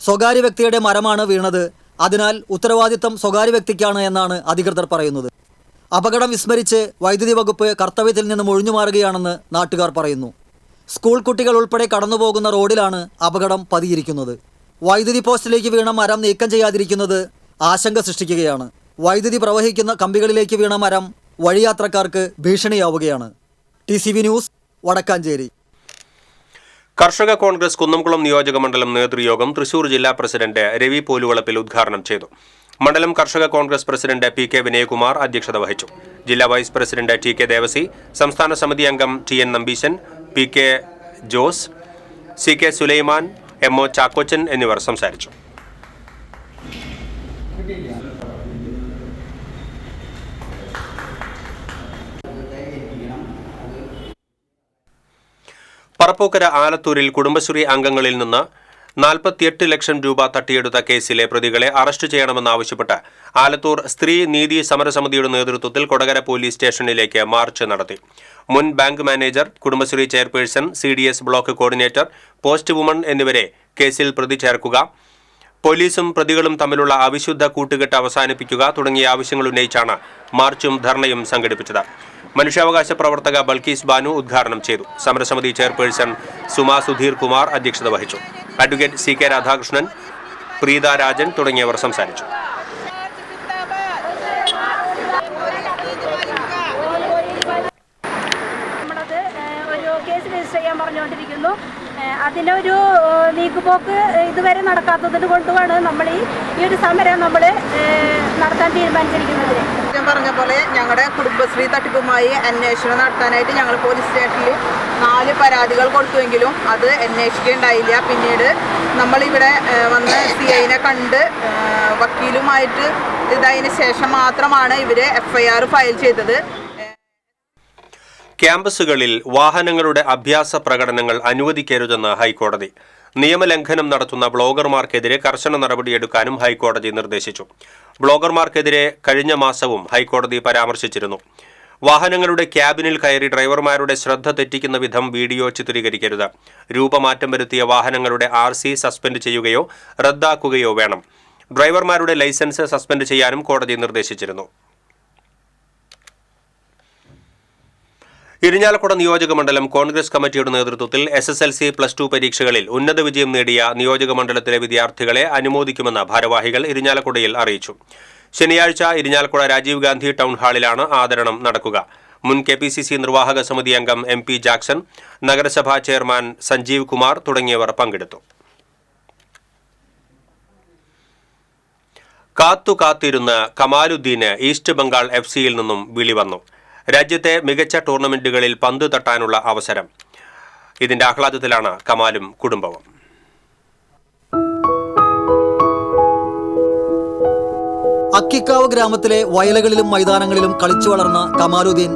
സ്വകാര്യ വ്യക്തിയുടെ മരമാണ് വീണത്, അതിനാൽ ഉത്തരവാദിത്തം സ്വകാര്യ വ്യക്തിക്കാണ് എന്നാണ് അധികൃതർ പറയുന്നത്. അപകടം വിസ്മരിച്ച് വൈദ്യുതി വകുപ്പ് കർത്തവ്യത്തിൽ നിന്നും ഒഴിഞ്ഞുമാറുകയാണെന്ന് നാട്ടുകാർ പറയുന്നു. സ്കൂൾ കുട്ടികൾ ഉൾപ്പെടെ കടന്നുപോകുന്ന റോഡിലാണ് അപകടം പതിയിരിക്കുന്നത്. വൈദ്യുതി പോസ്റ്റിലേക്ക് വീണ മരം നീക്കം ചെയ്യാതിരിക്കുന്നത് ആശങ്ക സൃഷ്ടിക്കുകയാണ്. വൈദ്യുതി പ്രവഹിക്കുന്ന കമ്പികളിലേക്ക് വീണ മരം വഴിയാത്രക്കാർക്ക് ഭീഷണിയാവുകയാണ്. TCV news, Vadakkanchery. കർഷക കോൺഗ്രസ് കുന്നംകുളം നിയോജക മണ്ഡലം നേതൃയോഗം തൃശൂർ ജില്ലാ പ്രസിഡന്റ് രവി പോലുവളപ്പിൽ ഉദ്ഘാടനം ചെയ്തു. മണ്ഡലം കർഷക കോൺഗ്രസ് പ്രസിഡന്റ് PK വിനയകുമാർ അധ്യക്ഷത വഹിച്ചു. ജില്ലാ വൈസ് പ്രസിഡന്റ് TK ദേവസി, സംസ്ഥാന സമിതി അംഗം TN Nambeesan, PK Jose, CK Sulaiman, MO Chackochan എന്നിവർ സംസാരിച്ചു. പറപ്പൂക്കര ആലത്തൂരിൽ കുടുംബശ്രീ അംഗങ്ങളിൽ നിന്ന് 48 ലക്ഷം രൂപ തട്ടിയെടുത്ത കേസിലെ പ്രതികളെ അറസ്റ്റ് ചെയ്യണമെന്നാവശ്യപ്പെട്ട് ആലത്തൂർ സ്ത്രീ നീതി സമരസമിതിയുടെ നേതൃത്വത്തിൽ കൊടകര പോലീസ് സ്റ്റേഷനിലേക്ക് മാർച്ച് നടത്തി. മുൻ bank manager, Kudumbashree chairperson, CDS block coordinator, post woman എന്നിവരെ കേസിൽ പ്രതി ചേർക്കുക, പോലീസും പ്രതികളും തമ്മിലുള്ള അവിശുദ്ധ കൂട്ടുകെട്ട് അവസാനിപ്പിക്കുക തുടങ്ങിയ ആവശ്യങ്ങൾ ഉന്നയിച്ചാണ് മാർച്ചും ധർണയും സംഘടിപ്പിച്ചത്. മനുഷ്യാവകാശ പ്രവർത്തക ബൽക്കീസ് ബാനു ഉദ്ഘാടനം ചെയ്തു. സമരസമിതി ചെയർപേഴ്സൺ സുമാ സുധീർ കുമാർ അധ്യക്ഷത വഹിച്ചു. അഡ്വക്കേറ്റ് CK രാധാകൃഷ്ണൻ, പ്രീത രാജൻ തുടങ്ങിയവർ സംസാരിച്ചു. ഒരു കേസ് രജിസ്റ്റർ ചെയ്യാൻ പറഞ്ഞുകൊണ്ടിരിക്കുന്നു. അതിനൊരു നീക്കുപോക്ക് ഇതുവരെ നടക്കാത്തതിന് കൊണ്ടുമാണ് നമ്മൾ ഈ ഒരു സമരം നമ്മൾ നടത്താൻ തീരുമാനിച്ചിരിക്കുന്നത്. ഞാൻ പറഞ്ഞ പോലെ ഞങ്ങളുടെ കുടുംബശ്രീ തട്ടിപ്പുമായി അന്വേഷണം നടത്താനായിട്ട് ഞങ്ങൾ പോലീസ് സ്റ്റേഷനിൽ 4 പരാതികൾ കൊടുത്തുവെങ്കിലും അത് അന്വേഷിക്കുകയുണ്ടായില്ല. പിന്നീട് നമ്മളിവിടെ വന്ന് CIനെ കണ്ട് വക്കീലുമായിട്ട് ഇതായതിനു ശേഷം മാത്രമാണ് ഇവർ FIR ഫയൽ ചെയ്തത്. ക്യാമ്പസുകളിൽ വാഹനങ്ങളുടെ അഭ്യാസ പ്രകടനങ്ങൾ അനുവദിക്കരുതെന്ന് ഹൈക്കോടതി. നിയമലംഘനം നടത്തുന്ന ബ്ലോഗർമാർക്കെതിരെ കർശന നടപടിയെടുക്കാനും ഹൈക്കോടതി നിർദ്ദേശിച്ചു. ബ്ലോഗർമാർക്കെതിരെ കഴിഞ്ഞ മാസവും ഹൈക്കോടതി പരാമർശിച്ചിരുന്നു. വാഹനങ്ങളുടെ ക്യാബിനിൽ കയറി ഡ്രൈവർമാരുടെ ശ്രദ്ധ തെറ്റിക്കുന്ന വിധം വീഡിയോ ചിത്രീകരിക്കരുത്. രൂപമാറ്റം വരുത്തിയ വാഹനങ്ങളുടെ RC സസ്പെൻഡ് ചെയ്യുകയോ റദ്ദാക്കുകയോ വേണം. ഡ്രൈവർമാരുടെ ലൈസൻസ് സസ്പെൻഡ് ചെയ്യാനും കോടതി നിർദ്ദേശിച്ചിരുന്നു. ഇരിഞ്ഞാലക്കുട നിയോജകമണ്ഡലം കോൺഗ്രസ് കമ്മിറ്റിയുടെ നേതൃത്വത്തിൽ SSLC +2 പരീക്ഷകളിൽ ഉന്നത വിജയം നേടിയ നിയോജകമണ്ഡലത്തിലെ വിദ്യാർത്ഥികളെ അനുമോദിക്കുമെന്ന് ഭാരവാഹികൾ ഇരിഞ്ഞാലക്കുടയിൽ അറിയിച്ചു. ശനിയാഴ്ച ഇരിഞ്ഞാലക്കുട രാജീവ് ഗാന്ധി ടൗൺ ഹാളിലാണ് ആദരണം നടക്കുക. മുൻ KPCC നിർവാഹക സമിതി അംഗം MP ജാക്സൺ, നഗരസഭാ ചെയർമാൻ സഞ്ജീവ് കുമാർ തുടങ്ങിയവർ പങ്കെടുത്തു. കാത്തിരുന്ന് കമാലുദ്ദീന് ഈസ്റ്റ് ബംഗാൾ FCയിൽ നിന്നും വിളി വന്നു. രാജ്യത്തെ മികച്ച ടൂർണമെന്റുകളിൽ പന്ത് തട്ടാനുള്ള അവസരം. ഇതിന്റെ ആഹ്ലാദത്തിലാണ് കമാലും കുടുംബവും. അക്കിക്കാവ് ഗ്രാമത്തിലെ വയലുകളിലും മൈതാനങ്ങളിലും കളിച്ചു വളർന്ന കമാലുദ്ദീൻ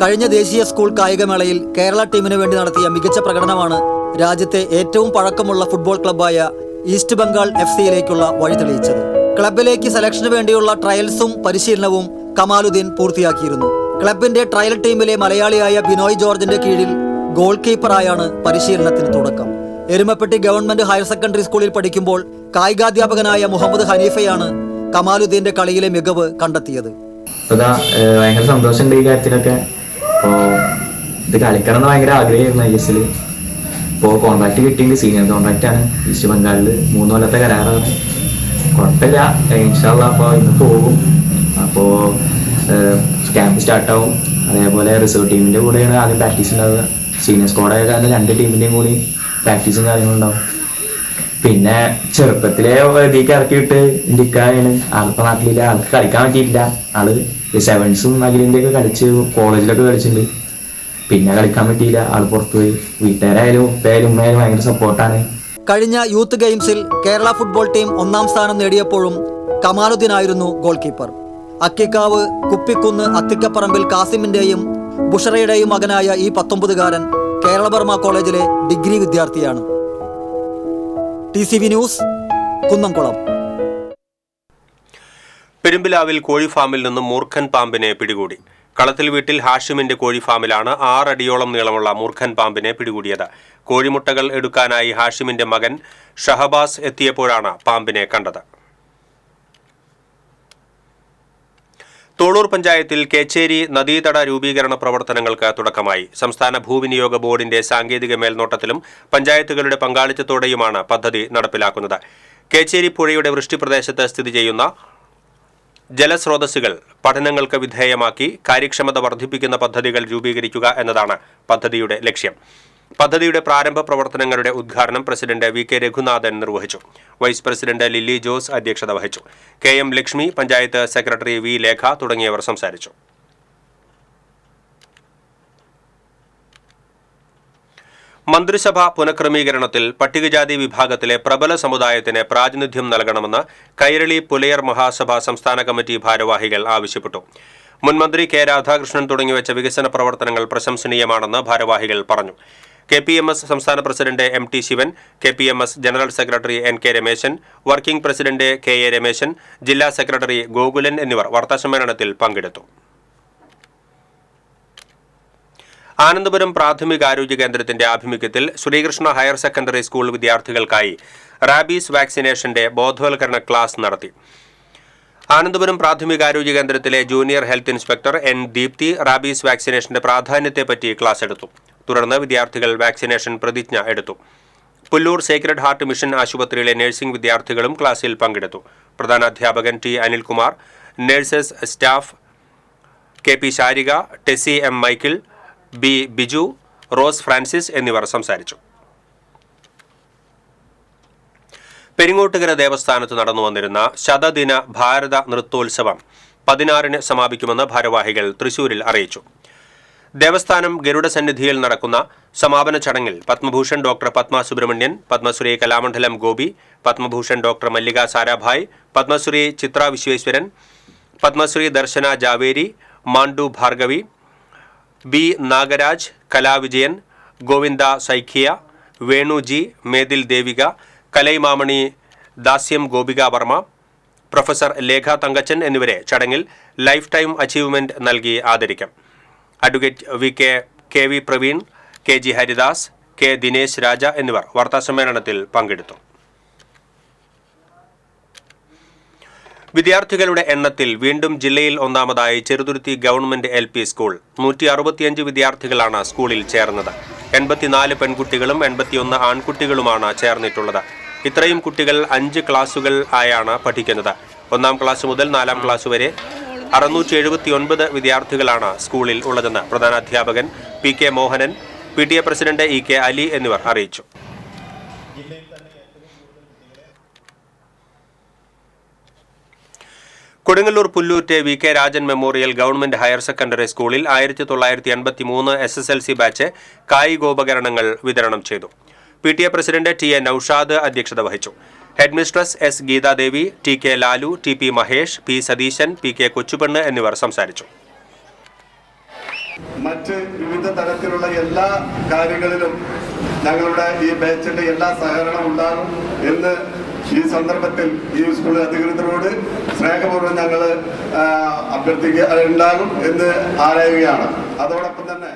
കഴിഞ്ഞ ദേശീയ സ്കൂൾ കായികമേളയിൽ കേരള ടീമിന് വേണ്ടി നടത്തിയ മികച്ച പ്രകടനമാണ് രാജ്യത്തെ ഏറ്റവും പഴക്കമുള്ള ഫുട്ബോൾ ക്ലബ്ബായ ഈസ്റ്റ് ബംഗാൾ FCയിലേക്കുള്ള വഴി തെളിയിച്ചത്. ക്ലബിലേക്ക് സെലക്ഷന് വേണ്ടിയുള്ള ട്രയൽസും പരിശീലനവും കമാലുദ്ദീൻ പൂർത്തിയാക്കിയിരുന്നു. ക്ലബിന്റെ ട്രയൽ ടീമിലെ മലയാളിയായ ബിനോയ് ജോർജിന്റെ കീഴിൽ ഗോൾ കീപ്പറായാണ് പരിശീലനത്തിന് തുടക്കം. എരുമപ്പെട്ടി ഗവൺമെന്റ് ഹയർ സെക്കൻഡറി സ്കൂളിൽ പഠിക്കുമ്പോൾ കായികാധ്യാപകനായ മുഹമ്മദ് ഹനീഫയാണ് കമാലുദ്ദീന്റെ കളിയിലെ മികവ് കണ്ടെത്തിയത്. ഭയങ്കര സന്തോഷമുണ്ട് ഈ കാര്യത്തിലൊക്കെ. ഇത് കളിക്കണം എന്ന് ഭയങ്കര ആഗ്രഹമായിരുന്നു ISL. ഇപ്പോൾ കോൺട്രാക്ട് കിട്ടിയെങ്കിൽ സീനിയർ കോൺട്രാക്റ്റാണ്. ഈസ്റ്റ് ബംഗാളിൽ 3 കൊല്ലത്തെ കരാറാണ്. കുഴപ്പമില്ല, ഇൻഷാ അല്ലാഹ് അപ്പോൾ ഇന്ന് പോകും. അപ്പോൾ ക്യാമ്പ് സ്റ്റാർട്ടാവും. അതേപോലെ റിസർവ് ടീമിൻ്റെ കൂടെയാണ് ആദ്യം പ്രാക്ടീസ് ഉണ്ടാവുക. സീനിയർ സ്ക്വാഡായ കാരണം 2 ടീമിൻ്റെയും കൂടി പ്രാക്ടീസും കാര്യങ്ങളുണ്ടാവും. പിന്നെ ചെറുപ്പത്തിലെ ഇതിലേക്ക് ഇറക്കിയിട്ട് ഇന്ത്യക്കാരാണ്. ആൾക്ക് നാട്ടിലില്ല, ആൾക്ക് കളിക്കാൻ പറ്റിയിട്ടില്ല. ആള് 7സും അഖിലിൻ്റെയൊക്കെ കളിച്ച് കോളേജിലൊക്കെ കളിച്ചിട്ടുണ്ട്. പിന്നെ കളിക്കാൻ പറ്റിയില്ല, ആൾ പുറത്തുപോയി. വീട്ടുകാരായാലും ഉപ്പയായാലും ഉമ്മയായാലും ഭയങ്കര സപ്പോർട്ടാണ്. കഴിഞ്ഞ യൂത്ത് ഗെയിംസിൽ കേരള ഫുട്ബോൾ ടീം 1ാം സ്ഥാനം നേടിയപ്പോഴും കമാലുദ്ദീനായിരുന്നു ഗോൾ കീപ്പർ. അക്കിക്കാവ് കുപ്പിക്കുന്ന് അത്തിക്കപ്പറമ്പിൽ കാസിമിന്റെയും ബുഷറയുടെയും മകനായ ഈ 19കാരൻ കേരള ബർമ കോളേജിലെ ഡിഗ്രി വിദ്യാർത്ഥിയാണ്. TCV news, Kunnamkulam. പെരുമ്പിലാവിൽ കോഴിഫാമിൽ നിന്നും മൂർഖൻ പാമ്പിനെ പിടികൂടി. കളത്തിൽ വീട്ടിൽ ഹാഷിമിന്റെ കോഴിഫാമിലാണ് 6 അടിയോളം നീളമുള്ള മൂർഖൻ പാമ്പിനെ പിടികൂടിയത്. കോഴിമുട്ടകൾ എടുക്കാനായി ഹാഷിമിന്റെ മകൻ ഷഹബാസ് എത്തിയപ്പോഴാണ് പാമ്പിനെ കണ്ടത്. തോളൂർ പഞ്ചായത്തിൽ കേച്ചേരി നദീതട രൂപീകരണ പ്രവർത്തനങ്ങൾക്ക് തുടക്കമായി. സംസ്ഥാന ഭൂവിനിയോഗ ബോർഡിന്റെ സാങ്കേതിക മേൽനോട്ടത്തിലും പഞ്ചായത്തുകളുടെ പങ്കാളിത്തത്തോടെയുമാണ് പദ്ധതി നടപ്പിലാക്കുന്നത്. കേച്ചേരി പുഴയുടെ വൃഷ്ടിപ്രദേശത്ത് സ്ഥിതി ചെയ്യുന്ന ജലസ്രോതസ്സുകൾ പഠനങ്ങൾക്ക് വിധേയമാക്കി കാര്യക്ഷമത വർദ്ധിപ്പിക്കുന്ന പദ്ധതികൾ രൂപീകരിക്കുക എന്നതാണ് പദ്ധതിയുടെ ലക്ഷ്യം. പദ്ധതിയുടെ പ്രാരംഭ പ്രവർത്തനങ്ങളുടെ ഉദ്ഘാടനം പ്രസിഡന്റ് VK രഘുനാഥൻ നിർവഹിച്ചു. വൈസ് പ്രസിഡന്റ് ലില്ലി ജോസ് അധ്യക്ഷത വഹിച്ചു. KM Lakshmi, panchayat secretary V Lekha തുടങ്ങിയവർ സംസാരിച്ചു. മന്ത്രിസഭാ പുനഃക്രമീകരണത്തിൽ പട്ടികജാതി വിഭാഗത്തിലെ പ്രബല സമുദായത്തിന് പ്രാതിനിധ്യം നൽകണമെന്ന് കൈരളി പുലയർ മഹാസഭ സംസ്ഥാന കമ്മിറ്റി ഭാരവാഹികൾ ആവശ്യപ്പെട്ടു. മുൻമന്ത്രി K രാധാകൃഷ്ണൻ തുടങ്ങിവെച്ച വികസന പ്രവർത്തനങ്ങൾ പ്രശംസനീയമാണെന്ന് ഭാരവാഹികൾ പറഞ്ഞു. KPMS സംസ്ഥാന president MT Sivan, KPMS general secretary NK Rameshan, working president KA Rameshan, ജില്ലാ സെക്രട്ടറി ഗോകുലൻ എന്നിവർ വാർത്താസമ്മേളനത്തിൽ പങ്കെടുത്തു. ആനന്ദപുരം പ്രാഥമികാരോഗ്യ കേന്ദ്രത്തിന്റെ ആഭിമുഖ്യത്തിൽ ശ്രീകൃഷ്ണ ഹയർ സെക്കൻഡറി സ്കൂൾ വിദ്യാർത്ഥികൾക്കായി റാബീസ് വാക്സിനേഷന്റെ ബോധവൽക്കരണ ക്ലാസ് നടത്തി. ആനന്ദപുരം പ്രാഥമികാരോഗ്യ കേന്ദ്രത്തിലെ junior health inspector N Deepthi rabies വാക്സിനേഷന്റെ പ്രാധാന്യത്തെപ്പറ്റി ക്ലാസ് എടുത്തു. തുടർന്ന് വിദ്യാർത്ഥികൾ വാക്സിനേഷൻ പ്രതിജ്ഞ എടുത്തു. പുല്ലൂർ സേക്രഡ് ഹാർട്ട് മിഷൻ ആശുപത്രിയിലെ നഴ്സിംഗ് വിദ്യാർത്ഥികളും ക്ലാസ്സിൽ പങ്കെടുത്തു. പ്രധാനാധ്യാപകൻ T Anilkumar, nurses staff KP Sharika, Tessy M Michael, B Biju, Rose Francis എന്നിവർ സംസാരിച്ചു. പെരിങ്ങോട്ടുകര ദേവസ്ഥാനത്ത് നടന്നു വന്നിരുന്ന ശതദിന ഭാരത നൃത്തോത്സവം 16-ന് സമാപിക്കുമെന്ന് ഭാരവാഹികൾ തൃശൂരിൽ അറിയിച്ചു. ദേവസ്ഥാനം ഗരുഡസന്നിധിയിൽ നടക്കുന്ന സമാപന ചടങ്ങിൽ Padmabhushan doctor Padma Subrahmanyam, Padmashri Kalamandalam Gopi, Padmabhushan doctor Mallika Sarabhai, Padmashri Chitra Visweswaran, Padmashri Darshana Jhaveri, Mandu Bhargavi, B Nagaraj, Kalavijayan, Govinda Saikia, Venuji, Methil Devika, Kalaimamani Dasyam Gopika Varma, professor Lekha Thankachan എന്നിവരെ ചടങ്ങിൽ ലൈഫ് ടൈം അച്ചീവ്മെന്റ് നൽകി ആദരിക്കും. Advocate K V Praveen, K G Haridas, K Dinesh Raja എന്നിവർ വാർത്താസമ്മേളനത്തിൽ പങ്കെടുത്തു. വിദ്യാർത്ഥികളുടെ എണ്ണത്തിൽ വീണ്ടും ജില്ലയിൽ ഒന്നാമതായി ചെറുതുരുത്തി ഗവൺമെന്റ് LP സ്കൂൾ. 165 വിദ്യാർത്ഥികളാണ് സ്കൂളിൽ ചേർന്നത്. 84 പെൺകുട്ടികളും 81 ആൺകുട്ടികളുമാണ് ചേർന്നിട്ടുള്ളത്. ഇത്രയും കുട്ടികൾ 5 ക്ലാസുകൾ ആയാണ് പഠിക്കുന്നത്. 1-ാം ക്ലാസ് മുതൽ 4-ാം ക്ലാസ് വരെ 679 വിദ്യാർത്ഥികളാണ് സ്കൂളിൽ ഉള്ളതെന്ന് പ്രധാനാധ്യാപകൻ PK Mohanan, PTA president EK Ali എന്നിവർ അറിയിച്ചു. Kodungallur Pullut VK Rajan memorial government higher secondary സ്കൂളിൽ 1983 SSLC ബാച്ച് കായികോപകരണങ്ങൾ വിതരണം ചെയ്തു. PTA പ്രസിഡന്റ് TA നൌഷാദ് അധ്യക്ഷത വഹിച്ചു. Headmistress S Geetha Devi, TK Lalu, TP Mahesh, P Satheesan, PK കൊച്ചുപെണ്ണ് എന്നിവർ സംസാരിച്ചു. മറ്റ് വിവിധ തരത്തിലുള്ള എല്ലാ കാര്യങ്ങളിലും ഞങ്ങളുടെ ഈ ബാച്ചിന്റെ എല്ലാ സഹകരണം ഉണ്ടാകും എന്ന് ഈ സന്ദർഭത്തിൽ ഈ സ്കൂൾ അധികൃതരോട് സ്നേഹപൂർവ്വം ഞങ്ങൾ ഉണ്ടാകും എന്ന് ആരായുകയാണ്. അതോടൊപ്പം തന്നെ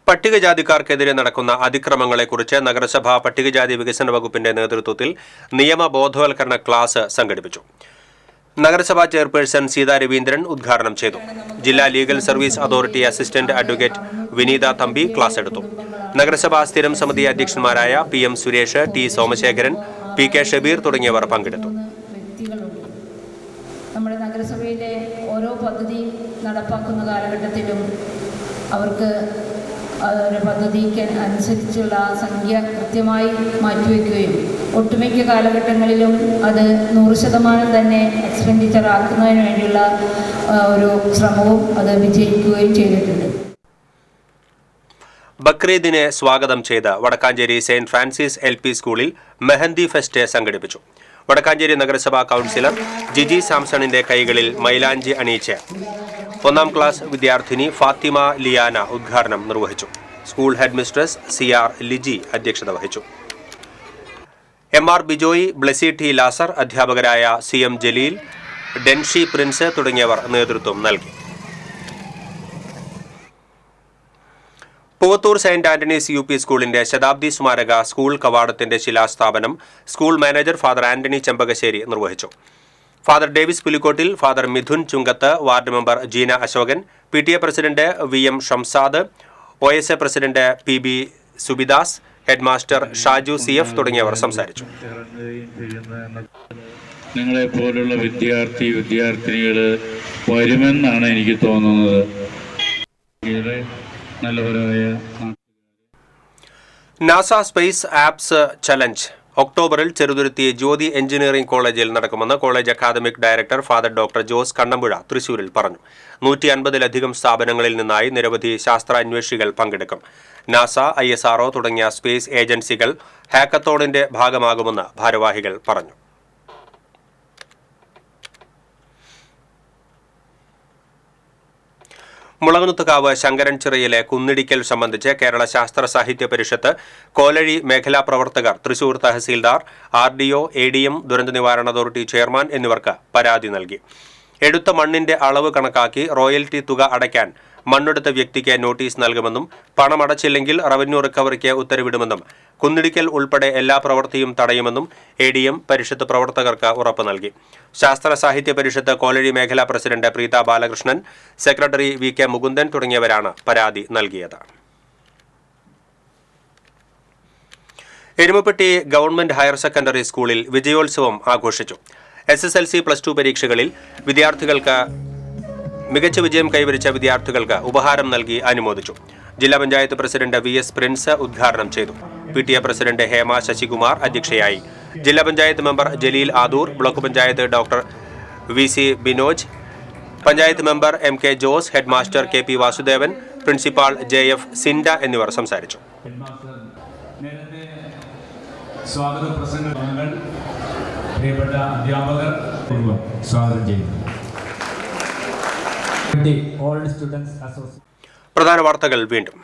പട്ടികജാതിക്കാർക്കെതിരെ നടക്കുന്ന അതിക്രമങ്ങളെക്കുറിച്ച് നഗരസഭാ പട്ടികജാതി വികസന വകുപ്പിന്റെ നേതൃത്വത്തിൽ നിയമ ബോധവൽക്കരണ ക്ലാസ് സംഘടിപ്പിച്ചു. നഗരസഭാ ചെയർപേഴ്സൺ സീതാ രവീന്ദ്രൻ ഉദ്ഘാടനം ചെയ്തു. ജില്ലാ legal service authority assistant advocate Vineetha Thampi class എടുത്തു. നഗരസഭാ സ്ഥിരം സമിതി അധ്യക്ഷന്മാരായ PM Suresh, T Somasekharan, PK Shabeer തുടങ്ങിയവർ പങ്കെടുത്തു. നമ്മുടെ നഗരസഭയിലെ ഓരോ പദ്ധതി നടപ്പാക്കുന്ന കാലഘട്ടത്തിലും അവർക്ക് ഒരു പദ്ധതിക്ക് അനുസരിച്ചുള്ള സംഖ്യ കൃത്യമായി മാറ്റിവെക്കുകയും ഒട്ടുമിക്ക കാലഘട്ടങ്ങളിലും അത് 100% തന്നെ എക്സ്പെൻഡിച്ചർ ആക്കുന്നതിന് വേണ്ടിയുള്ള ഒരു ശ്രമവും അത് വിജയിക്കുകയും ചെയ്തിട്ടുണ്ട്. ബക്രീദിനെ സ്വാഗതം ചെയ്ത് വടക്കാഞ്ചേരി സെയിന്റ് ഫ്രാൻസിസ് LP സ്കൂളിൽ മെഹന്തി ഫെസ്റ്റ് സംഘടിപ്പിച്ചു. വടക്കാഞ്ചേരി നഗരസഭാ കൗൺസിലർ ജിജി സാംസണിന്റെ കൈകളിൽ മൈലാഞ്ചി അണിയിച്ച് 1-ാം ക്ലാസ് വിദ്യാർത്ഥിനി ഫാത്തിമ ലിയാന ഉദ്ഘാടനം നിർവഹിച്ചു. സ്കൂൾ ഹെഡ്മിസ്ട്രസ് CR ലിജി അധ്യക്ഷത വഹിച്ചു. MR ബിജോയ്, ബ്ലെസി T ലാസർ, അധ്യാപകരായ CM ജലീൽ, ഡെൻഷി പ്രിൻസ് തുടങ്ങിയവർ നേതൃത്വം നൽകി. പൂവത്തൂർ സെയിന്റ് ആന്റണീസ് UP സ്കൂളിന്റെ ശതാബ്ദി സ്മാരക സ്കൂൾ കവാടത്തിന്റെ ശിലാസ്ഥാപനം school manager father Antony Chempakassery നിർവഹിച്ചു. Father Davis Pulikkottil, father Mithun Chungath, ward member Jeena Ashokan, PTA president VM Shamsad, OSA president PB Subidas, headmaster Shaju CF തുടങ്ങിയവർ സംസാരിച്ചു. നിങ്ങളെ പോലുള്ള വിദ്യാർത്ഥിനികൾ വരുമെന്നാണ് എനിക്ക് തോന്നുന്നത്. നാസ സ്പേസ് ആപ്സ് ചലഞ്ച് ഒക്ടോബറിൽ ചെറുതുരുത്തി ജ്യോതി എഞ്ചിനീയറിംഗ് കോളേജിൽ നടക്കുമെന്ന് college academic director father doctor Jose Kannampuzha തൃശൂരിൽ പറഞ്ഞു. 150-ലധികം സ്ഥാപനങ്ങളിൽ നിന്നായി നിരവധി ശാസ്ത്രാന്വേഷികൾ പങ്കെടുക്കും. നാസ, ISRO തുടങ്ങിയ സ്പേസ് ഏജൻസികൾ ഹാക്കത്തോണിന്റെ ഭാഗമാകുമെന്ന് ഭാരവാഹികൾ പറഞ്ഞു. മുളകുന്നത്തുകാവ് ശങ്കരൻചിറയിലെ കുന്നിടിക്കൽ സംബന്ധിച്ച് കേരള ശാസ്ത്ര സാഹിത്യ പരിഷത്ത് കോലഴി മേഖലാ പ്രവർത്തകർ തൃശൂർ തഹസീൽദാർ, RDO, ADM, ദുരന്ത നിവാരണ അതോറിറ്റി ചെയർമാൻ എന്നിവർക്ക് പരാതി നൽകി. എടുത്ത മണ്ണിന്റെ അളവ് കണക്കാക്കി റോയൽറ്റി തുക അടയ്ക്കാൻ മണ്ണെടുത്ത വ്യക്തിക്ക് നോട്ടീസ് നൽകുമെന്നും പണമടച്ചില്ലെങ്കിൽ റവന്യൂ റിക്കവറിക്ക് ഉത്തരവിടുമെന്നും കുന്നിടിക്കൽ ഉൾപ്പെടെ എല്ലാ പ്രവൃത്തിയും തടയുമെന്നും ADM പരിഷത്ത് പ്രവർത്തകർക്ക് ഉറപ്പ് നൽകി. ശാസ്ത്ര സാഹിത്യ പരിഷത്ത് കോലഴി മേഖലാ president Preetha Balakrishnan, secretary VK Mukundan തുടങ്ങിയവരാണ് പരാതി നൽകിയത്. എരുമപ്പെട്ടി ഗവൺമെന്റ് ഹയർ സെക്കൻഡറി സ്കൂളിൽ വിജയോത്സവം ആഘോഷിച്ചു. SSLC +2 പരീക്ഷകളിൽ വിദ്യാർത്ഥികൾക്ക് മികച്ച വിജയം കൈവരിച്ച വിദ്യാർത്ഥികൾക്ക് ഉപഹാരം നൽകി അനുമോദിച്ചു. ജില്ലാ പഞ്ചായത്ത് പ്രസിഡന്റ് VS പ്രിൻസ് ഉദ്ഘാടനം ചെയ്തു. PTA പ്രസിഡന്റ് ഹേമ ശശികുമാർ അധ്യക്ഷയായി. ജില്ലാ panchayat member Jaleel Adoor, block panchayat doctor VC Binoj, panchayat member MK Jose, head master KP Vasudevan, principal JF Sinda എന്നിവർ സംസാരിച്ചു. സ്വാഗത പ്രസംഗങ്ങൾ പ്രിയപ്പെട്ട അധ്യാപകർ സ്വാഗതം ചെയ്യുന്നു. പ്രധാന വാർത്തകൾ വീണ്ടും.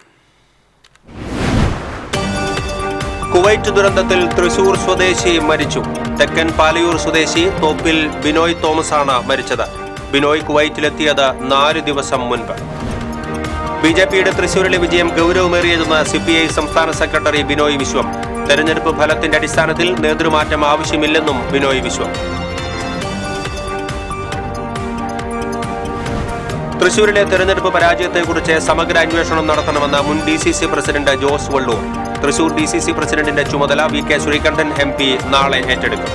കുവൈറ്റ് ദുരന്തത്തിൽ തൃശൂർ സ്വദേശി മരിച്ചു. തെക്കൻ പാലയൂർ സ്വദേശി തോപ്പിൽ ബിനോയ് തോമസ് ആണ് മരിച്ചത്. ബിനോയ് കുവൈറ്റിലെത്തിയത് 4 ദിവസം മുൻപ്. BJPയുടെ തൃശൂരിലെ വിജയം ഗൗരവമേറിയതെന്ന് CPI സംസ്ഥാന സെക്രട്ടറി ബിനോയ് വിശ്വം. തെരഞ്ഞെടുപ്പ് ഫലത്തിന്റെ അടിസ്ഥാനത്തിൽ നേതൃമാറ്റം ആവശ്യമില്ലെന്നും ബിനോയ് വിശ്വം. തൃശൂരിലെ തെരഞ്ഞെടുപ്പ് പരാജയത്തെക്കുറിച്ച് സമഗ്ര അന്വേഷണം നടത്തണമെന്ന് മുൻ DCC president Jose Vallur. Thrissur DCC പ്രസിഡന്റിന്റെ ചുമതല VK ശ്രീകണ്ഠൻ MP നാളെ ഏറ്റെടുക്കും.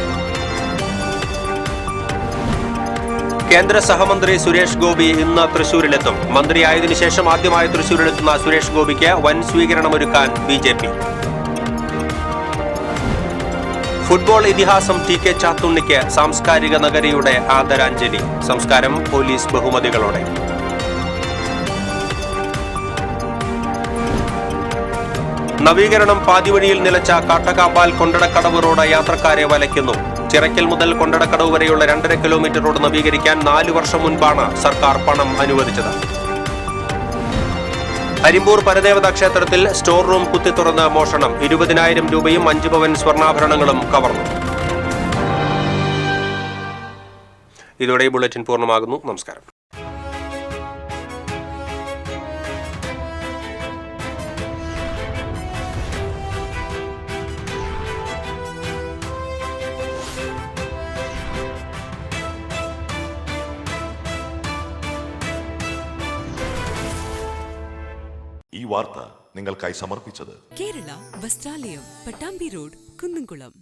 കേന്ദ്ര സഹമന്ത്രി സുരേഷ് ഗോപി ഇന്ന് തൃശൂരിലെത്തും. മന്ത്രിയായതിനു ശേഷം ആദ്യമായി തൃശൂരിലെത്തുന്ന സുരേഷ് ഗോപിക്ക് വൻ സ്വീകരണമൊരുക്കാൻ BJP. ഫുട്ബോൾ ഇതിഹാസം TK ചാത്തുണ്ണിക്ക് സാംസ്കാരിക നഗരിയുടെ ആദരാഞ്ജലി. സംസ്കാരം പോലീസ് ബഹുമതികളോടെ. നവീകരണം പാതിവഴിയിൽ നിലച്ച കാട്ടകാമ്പാൽ കൊണ്ടടക്കടവ് റോഡ് യാത്രക്കാരെ വലയ്ക്കുന്നു. ചിറയ്ക്കൽ മുതൽ കൊണ്ടടക്കടവ് വരെയുള്ള 2.5 കിലോമീറ്റർ റോഡ് നവീകരിക്കാൻ 4 വർഷം മുൻപാണ് സർക്കാർ പണം അനുവദിച്ചത്. അരിമ്പൂർ പരദേവതാ ക്ഷേത്രത്തിൽ സ്റ്റോർ റൂം കുത്തിത്തുറന്ന് മോഷണം. 20,000 രൂപയും 5 പവൻ സ്വർണ്ണാഭരണങ്ങളും കവർന്നു. ഇതോടെ ഈ ബുള്ളറ്റിൻ പൂർണ്ണമാകുന്നു. നമസ്കാരം. ഈ വാർത്ത നിങ്ങൾക്കായി സമർപ്പിച്ചത് കേരള വസ്ത്രാലയം, പട്ടാമ്പി റോഡ്, കുന്നംകുളം.